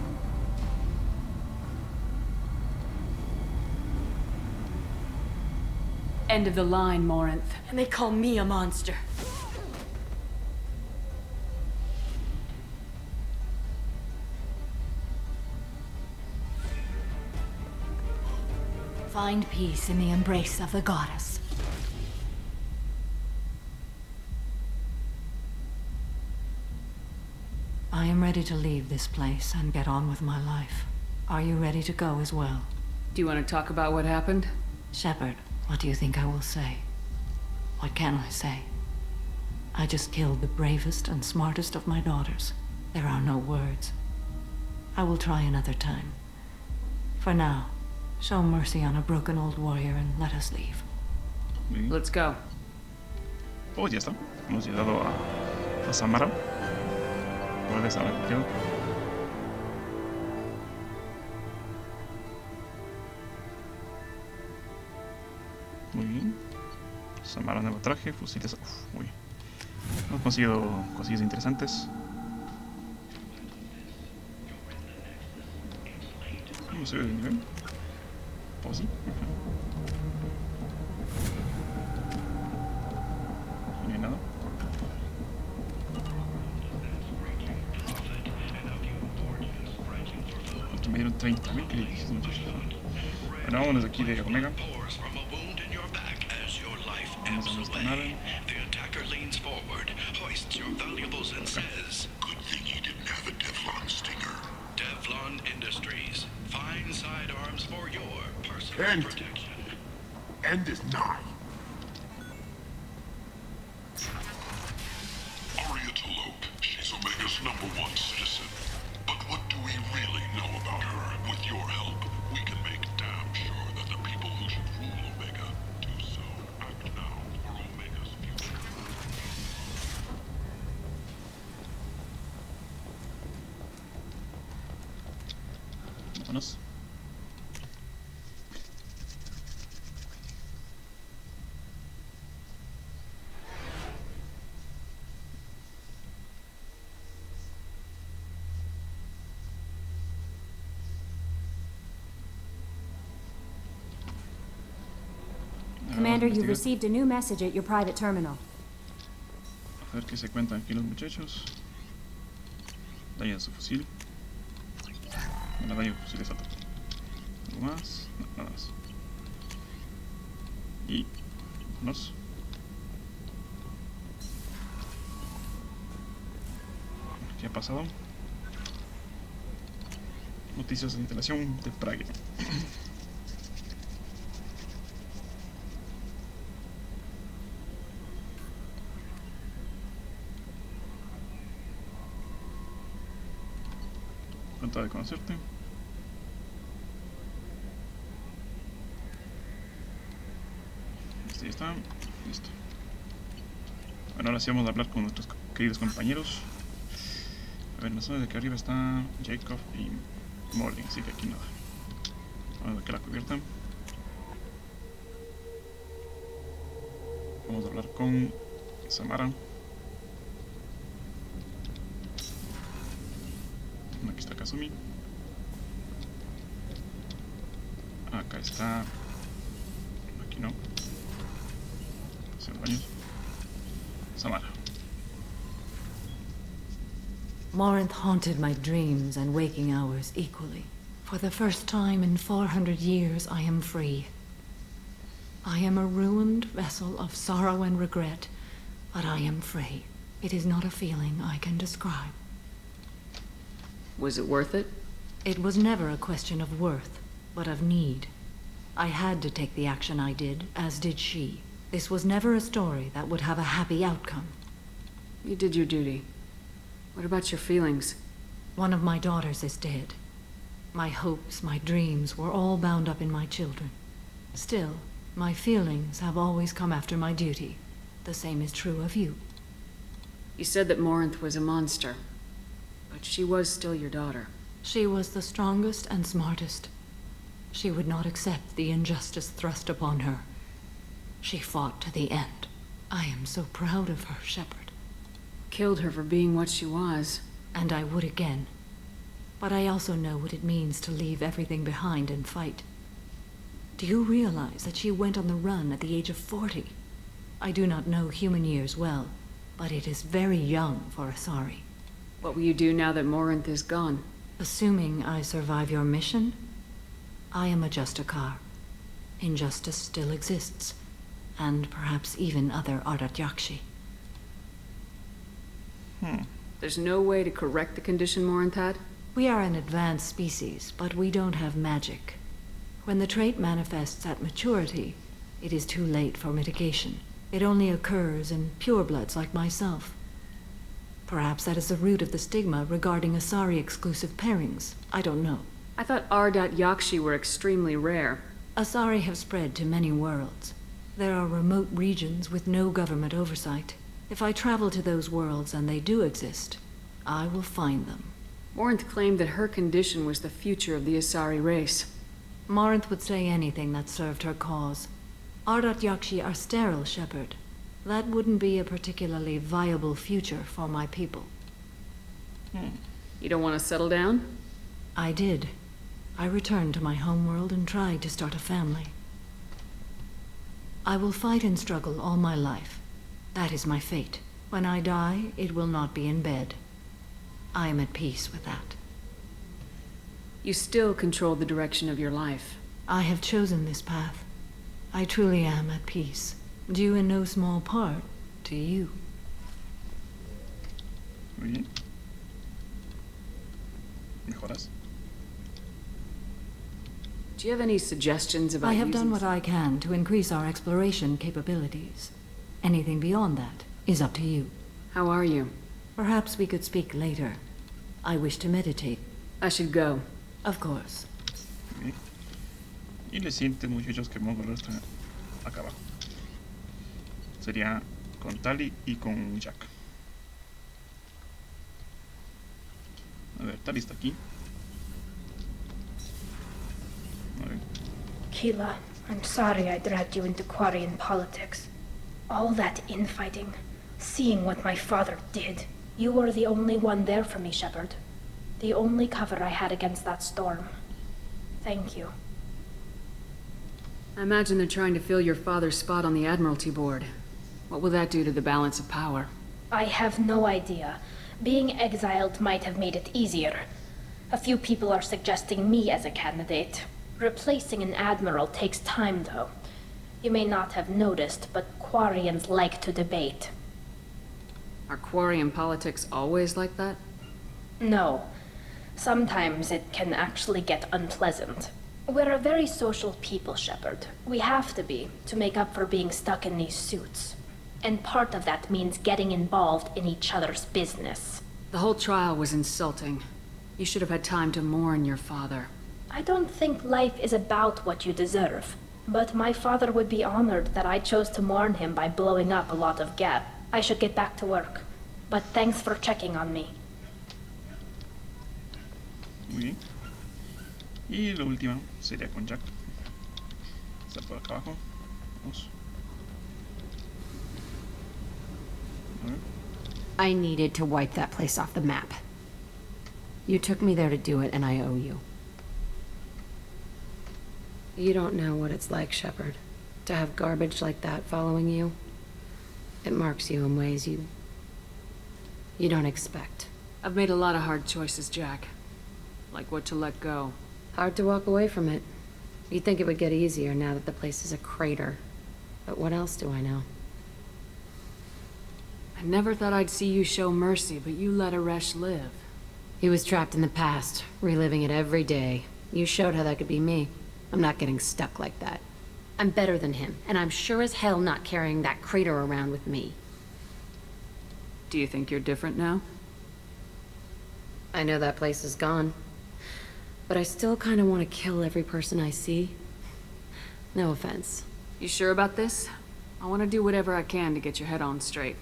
End of the line, Morinth. And they call me a monster. Find peace in the embrace of the goddess. I am ready to leave this place and get on with my life. Are you ready to go as well? Do you want to talk about what happened? Shepard, what do you think I will say? What can I say? I just killed the bravest and smartest of my daughters. There are no words. I will try another time. For now, show mercy on a broken old warrior and let us leave. Let's go. Pues ya está. Hemos llegado a Samara. Puedes ahora contigo. Muy bien. Samara, nuevo traje, fusiles. Uf, muy bien. Hemos conseguido cosillas interesantes. ¿Cómo se ve el nivel? Pues sí. No hay nada. ¿Cuánto me dieron? 30.000 créditos, muchachos. Bueno, vámonos de aquí de Omega. Vamos a nuestra nave. The attacker leans forward, hoists your valuables and says, "Good thing you didn't have a Devlon stinger." Devlon Industries. Fine sidearms for your personal protection. End is nigh. Aria Talope. She's Omega's #1 citizen. But what do we really know about her? With your help, we can make damn sure that the people who should rule Omega do so. Act now for Omega's future. Vámonos. Commander, you received a new message at your private terminal. A ver qué se cuentan aquí los muchachos. Dañan su fusil. Bueno, daño fusil es alto. ¿Algo más? No, nada más. Y... vámonos. ¿Qué ha pasado? Noticias de instalación de Prague. Encantado de conocerte. Este ya está. Listo. Bueno, ahora sí vamos a hablar con nuestros queridos compañeros. A ver, la zona de que arriba está Jacob y Morgan, así que aquí nada. Vamos a ver que la cubierta. Vamos a hablar con Samara. Aquí está Kazumi. Acá está. Aquí no. Hacer baños. Samara. Morinth haunted my dreams and waking hours equally. For the first time in 400 years, I am free. I am a ruined vessel of sorrow and regret, but I am free. It is not a feeling I can describe. Was it worth it? It was never a question of worth, but of need. I had to take the action I did, as did she. This was never a story that would have a happy outcome. You did your duty. What about your feelings? One of my daughters is dead. My hopes, my dreams were all bound up in my children. Still, my feelings have always come after my duty. The same is true of you. You said that Morinth was a monster, but she was still your daughter. She was the strongest and smartest. She would not accept the injustice thrust upon her. She fought to the end. I am so proud of her, Shepard. Killed her for being what she was. And I would again. But I also know what it means to leave everything behind and fight. Do you realize that she went on the run at the age of 40? I do not know human years well, but it is very young for Asari. What will you do now that Morinth is gone? Assuming I survive your mission, I am a Justikar. Injustice still exists, and perhaps even other Ardatyakshi. There's no way to correct the condition Morinth had? We are an advanced species, but we don't have magic. When the trait manifests at maturity, it is too late for mitigation. It only occurs in purebloods like myself. Perhaps that is the root of the stigma regarding Asari-exclusive pairings. I don't know. I thought Ardat-Yakshi were extremely rare. Asari have spread to many worlds. There are remote regions with no government oversight. If I travel to those worlds, and they do exist, I will find them. Morinth claimed that her condition was the future of the Asari race. Morinth would say anything that served her cause. Ardat-Yakshi are sterile, Shepard. That wouldn't be a particularly viable future for my people. You don't want to settle down? I did. I returned to my homeworld and tried to start a family. I will fight and struggle all my life. That is my fate. When I die, it will not be in bed. I am at peace with that. You still control the direction of your life. I have chosen this path. I truly am at peace, due in no small part to you. Muy bien. ¿Mejoras? Do you have any suggestions about I have using... done what I can to increase our exploration capabilities. Anything beyond that is up to you. How are you? Perhaps we could speak later. I wish to meditate. I should go. Of course. Bien. Y le sienten, muchachos, que vamos a volver hasta acá abajo. Sería con Tali y con Jack. A ver, Tali está aquí. A ver. Keela, I'm sorry I dragged you into Quarian politics. All that infighting, seeing what my father did. You were the only one there for me, Shepard. The only cover I had against that storm. Thank you. I imagine they're trying to fill your father's spot on the Admiralty Board. What will that do to the balance of power? I have no idea. Being exiled might have made it easier. A few people are suggesting me as a candidate. Replacing an admiral takes time, though. You may not have noticed, but Quarians like to debate. Are Quarian politics always like that? No. Sometimes it can actually get unpleasant. We're a very social people, Shepard. We have to be, to make up for being stuck in these suits. And part of that means getting involved in each other's business. The whole trial was insulting. You should have had time to mourn your father. I don't think life is about what you deserve. But my father would be honored that I chose to mourn him by blowing up a lot of gas. I should get back to work. But thanks for checking on me. Muy bien. Y lo último sería con Jack. Está por acá abajo. Vamos. A ver. I needed to wipe that place off the map. You took me there to do it, and I owe you. You don't know what it's like, Shepard, to have garbage like that following you. It marks you in ways you don't expect. I've made a lot of hard choices, Jack. Like what to let go. Hard to walk away from it. You'd think it would get easier now that the place is a crater. But what else do I know? I never thought I'd see you show mercy, but you let Aresh live. He was trapped in the past, reliving it every day. You showed how that could be me. I'm not getting stuck like that. I'm better than him, and I'm sure as hell not carrying that crater around with me. Do you think you're different now? I know that place is gone. But I still kind of want to kill every person I see. No offense. You sure about this? I want to do whatever I can to get your head on straight.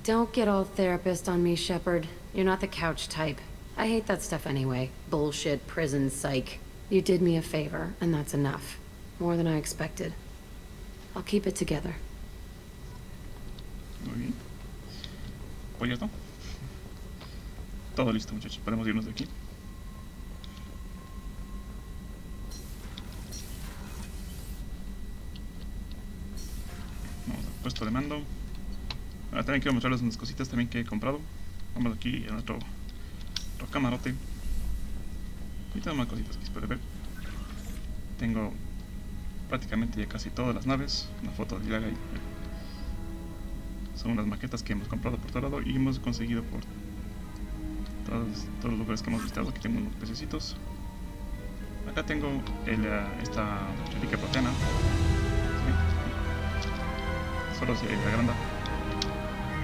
Don't get all therapist on me, Shepard. You're not the couch type. I hate that stuff anyway. Bullshit, prison, psych. You did me a favor, and that's enough. More than I expected. I'll keep it together. Muy bien. Pues ya está. Todo listo, muchachos. Podemos irnos de aquí. Vamos al puesto de mando. Ahora también quiero mostrarles unas cositas también que he comprado. Vamos aquí a nuestro camarote. Y tengo más cositas que se puede ver. Tengo prácticamente ya casi todas las naves. Una foto de Yaga. Son unas maquetas que hemos comprado por todo lado y hemos conseguido por todos los lugares que hemos visitado. Aquí tengo unos pececitos. Acá tengo esta reliquia proteana. ¿Sí? Solo si hay la grande.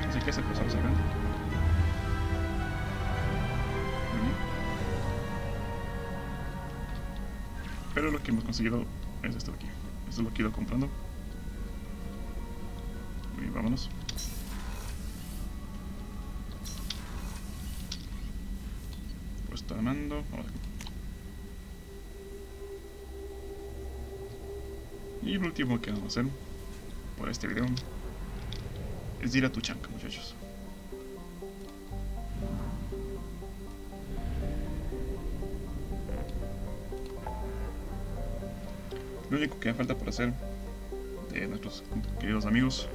Así que hacer, pues solo si hay grande. Pero lo que hemos conseguido es esto de aquí. Esto es lo que he ido comprando. Y vámonos. Puesto de mando. Vamos aquí. Y lo último que vamos a hacer por este video es ir a tu chanca, muchachos. Lo único que falta por hacer de nuestros queridos amigos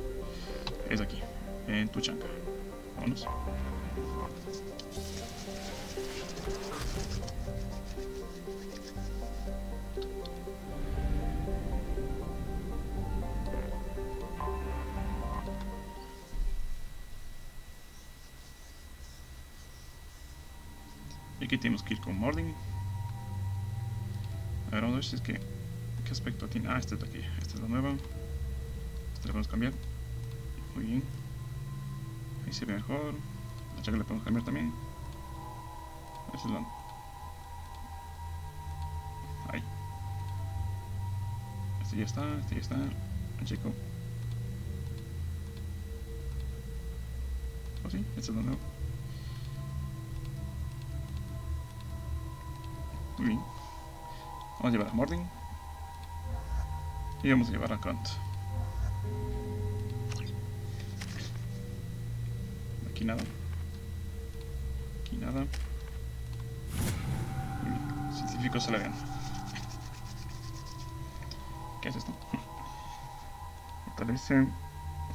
es aquí, en tu chanca. Vámonos. Y aquí tenemos que ir con Morning. A ver, vamos a ver si es que... ¿Qué aspecto tiene? Ah, esta es de aquí. Esta es la nueva. Esta la podemos cambiar. Muy bien. Ahí se ve mejor. La chaca la podemos cambiar también. Esta es la... Ahí. Este ya está. Este ya está. El chico. Oh sí, esta es la nueva. Muy bien. Vamos a llevar a Morning. Y vamos a llevar a Kant. Aquí nada. Aquí nada. Muy bien. Científicos se la vean. ¿Qué es esto? Fortalece.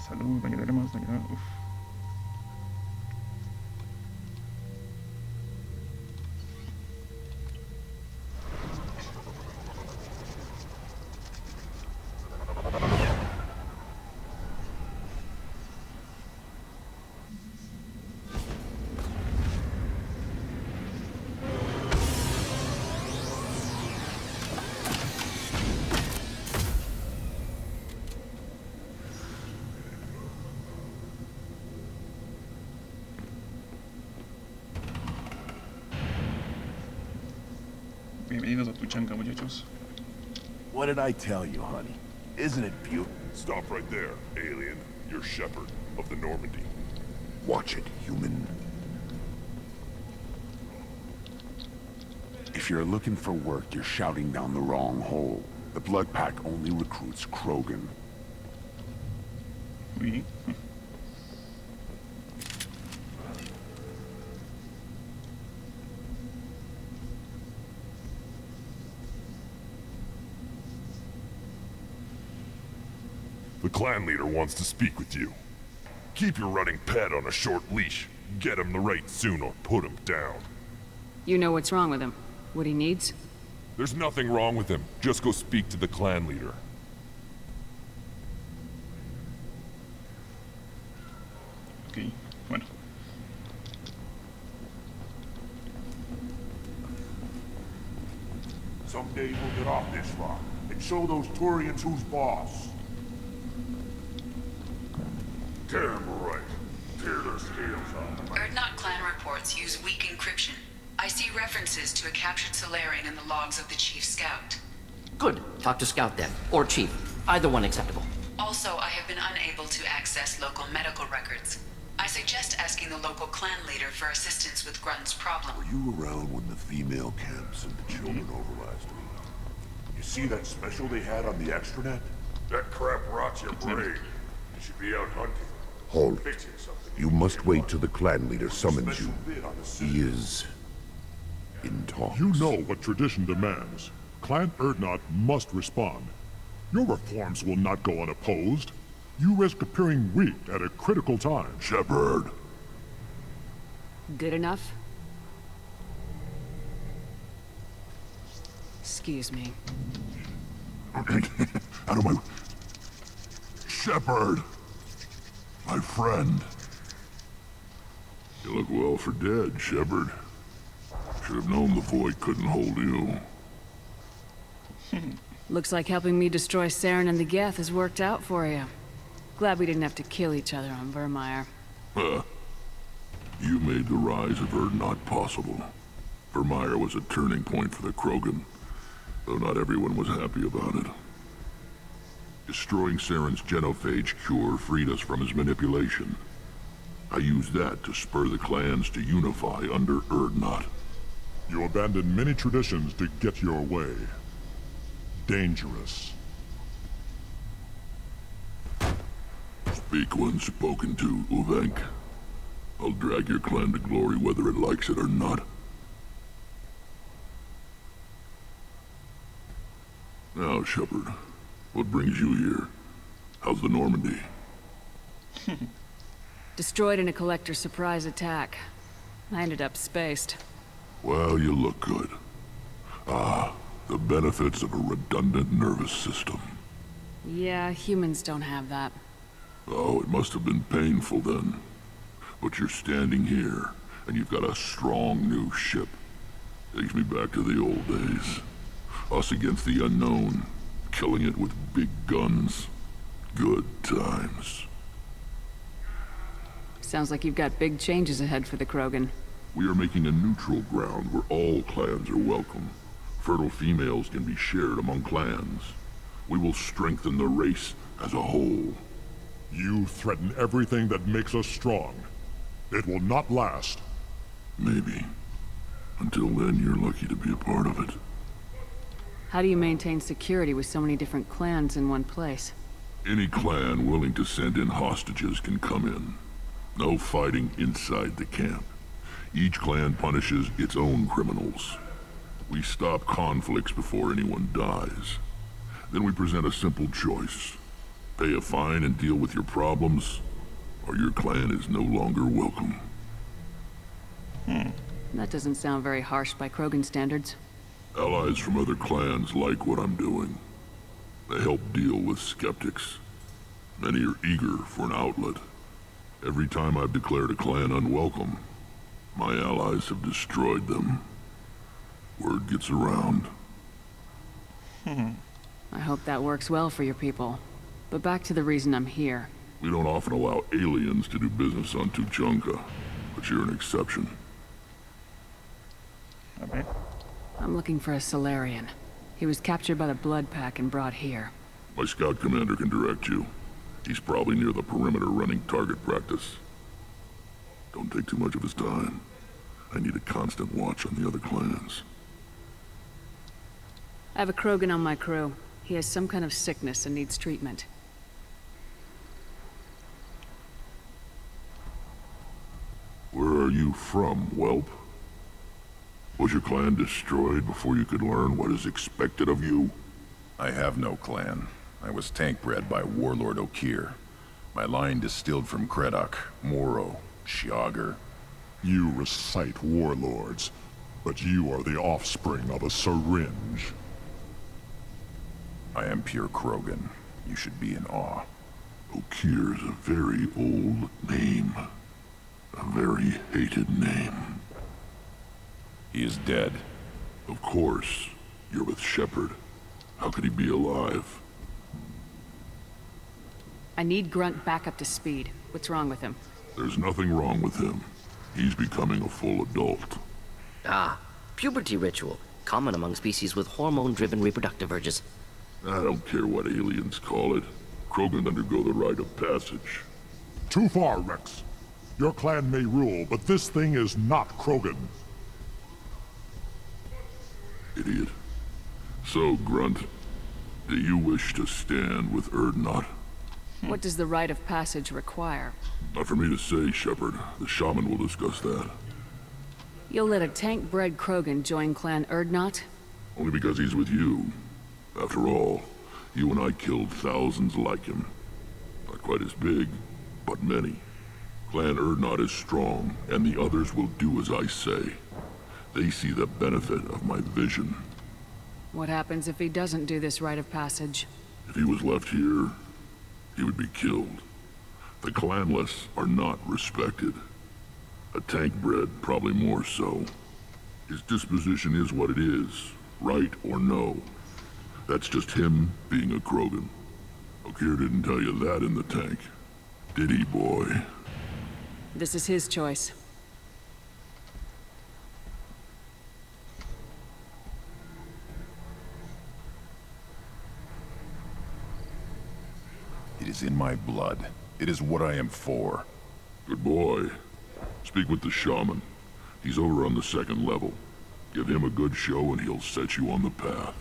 Salud, daño de armas, daño de... Uf. Bienvenidos a tu changa, muchachos. What did I tell you, honey? Isn't it beautiful? Stop right there, alien. You're Shepard of the Normandy. Watch it, human. If you're looking for work, you're shouting down the wrong hole. The Blood Pack only recruits Krogan. Oui. The clan leader wants to speak with you. Keep your running pet on a short leash. Get him the right soon or put him down. You know what's wrong with him? What he needs? There's nothing wrong with him. Just go speak to the clan leader. Ok, bueno. Someday we'll get off this rock and show those Turians who's boss. Damn right. Tear their scales off. Erdnot clan reports use weak encryption. I see references to a captured Solarian in the logs of the Chief Scout. Good. Talk to Scout then. Or Chief. Either one acceptable. Also, I have been unable to access local medical records. I suggest asking the local clan leader for assistance with Grunt's problem. Were you around when the female camp sent the children over last week? You see that special they had on the extranet? That crap rots your brain. You should be out hunting. Halt. You must wait till the clan leader summons you. He is in talks. You know what tradition demands. Clan Erdnot must respond. Your reforms will not go unopposed. You risk appearing weak at a critical time. Shepard. Good enough? Excuse me. Out of my... Shepard! My friend. You look well for dead, Shepard. Should have known the void couldn't hold you. Looks like helping me destroy Saren and the Geth has worked out for you. Glad we didn't have to kill each other on Vermeer. You made the rise of Erdnot possible. Vermeer was a turning point for the Krogan, though not everyone was happy about it. Destroying Saren's genophage cure freed us from his manipulation. I used that to spur the clans to unify under Erdnot. You abandoned many traditions to get your way. Dangerous. Speak when spoken to, Uvenk. I'll drag your clan to glory whether it likes it or not. Now, Shepard, what brings you here? How's the Normandy? Destroyed in a collector surprise attack. I ended up spaced. Well, you look good. Ah, the benefits of a redundant nervous system. Yeah, humans don't have that. Oh, it must have been painful then. But you're standing here, and you've got a strong new ship. Takes me back to the old days. Us against the unknown, killing it with big guns. Good times. Sounds like you've got big changes ahead for the Krogan. We are making a neutral ground where all clans are welcome. Fertile females can be shared among clans. We will strengthen the race as a whole. You threaten everything that makes us strong. It will not last. Maybe. Until then, you're lucky to be a part of it. How do you maintain security with so many different clans in one place? Any clan willing to send in hostages can come in. No fighting inside the camp. Each clan punishes its own criminals. We stop conflicts before anyone dies. Then we present a simple choice. Pay a fine and deal with your problems, or your clan is no longer welcome. That doesn't sound very harsh by Krogan standards. Allies from other clans like what I'm doing. They help deal with skeptics. Many are eager for an outlet. Every time I've declared a clan unwelcome, my allies have destroyed them. Word gets around. I hope that works well for your people. But back to the reason I'm here. We don't often allow aliens to do business on Tuchanka, but you're an exception. A ver. I'm looking for a Solarian. He was captured by the Blood Pack and brought here. My scout commander can direct you. He's probably near the perimeter running target practice. Don't take too much of his time. I need a constant watch on the other clans. I have a Krogan on my crew. He has some kind of sickness and needs treatment. Where are you from, whelp? Was your clan destroyed before you could learn what is expected of you? I have no clan. I was tank bred by Warlord Okir. My line distilled from Kredok, Moro, Shiagar. You recite warlords, but you are the offspring of a syringe. I am pure Krogan. You should be in awe. Okir's a very old name. A very hated name. He is dead. Of course. You're with Shepard. How could he be alive? I need Grunt back up to speed. What's wrong with him? There's nothing wrong with him. He's becoming a full adult. Ah, puberty ritual. Common among species with hormone-driven reproductive urges. I don't care what aliens call it. Krogan undergo the rite of passage. Too far, Rex. Your clan may rule, but this thing is not Krogan. Idiot. So, Grunt, do you wish to stand with Erdnot? What does the rite of passage require? Not for me to say, Shepard. The shaman will discuss that. You'll let a tank-bred Krogan join Clan Erdnot? Only because he's with you. After all, you and I killed thousands like him. Not quite as big, but many. Clan Erdnot is strong, and the others will do as I say. They see the benefit of my vision. What happens if he doesn't do this rite of passage? If he was left here, he would be killed. The clanless are not respected. A tank-bred, probably more so. His disposition is what it is, right or no. That's just him being a Krogan. Okir didn't tell you that in the tank. Did he, boy? This is his choice. It is in my blood. It is what I am for. Good boy. Speak with the shaman. He's over on the second level. Give him a good show and he'll set you on the path.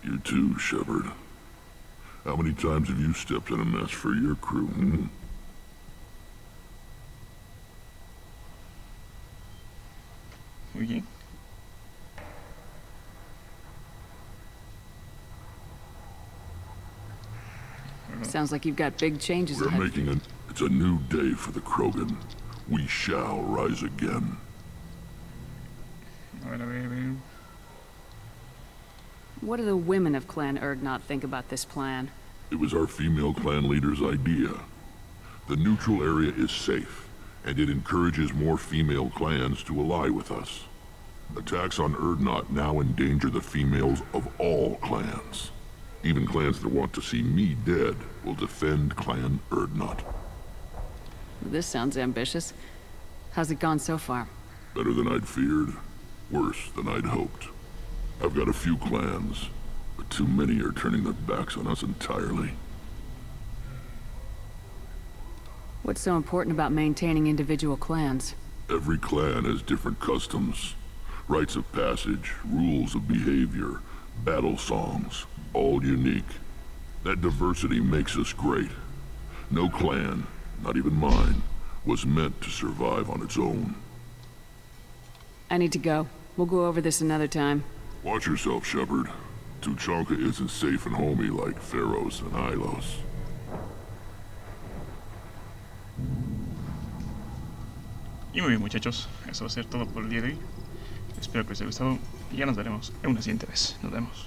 You too, Shepard. How many times have you stepped in a mess for your crew, hmm? Okay. Sounds like you've got big changes We're ahead. making it's a new day for the Krogan. We shall rise again. A ver. What do the women of Clan Erdnot think about this plan? It was our female clan leader's idea. The neutral area is safe, and it encourages more female clans to ally with us. Attacks on Erdnot now endanger the females of all clans. Even clans that want to see me dead will defend Clan Erdnot. This sounds ambitious. How's it gone so far? Better than I'd feared. Worse than I'd hoped. I've got a few clans, but too many are turning their backs on us entirely. What's so important about maintaining individual clans? Every clan has different customs, rites of passage, rules of behavior, battle songs, all unique. That diversity makes us great. No clan, not even mine, was meant to survive on its own. I need to go. We'll go over this another time. Watch yourself, Shepard. Tuchanka isn't safe and homey like Pharaohs and Ilos. Y muy bien, muchachos, eso va a ser todo por el día de hoy. Espero que os haya gustado y ya nos veremos en una siguiente vez. Nos vemos.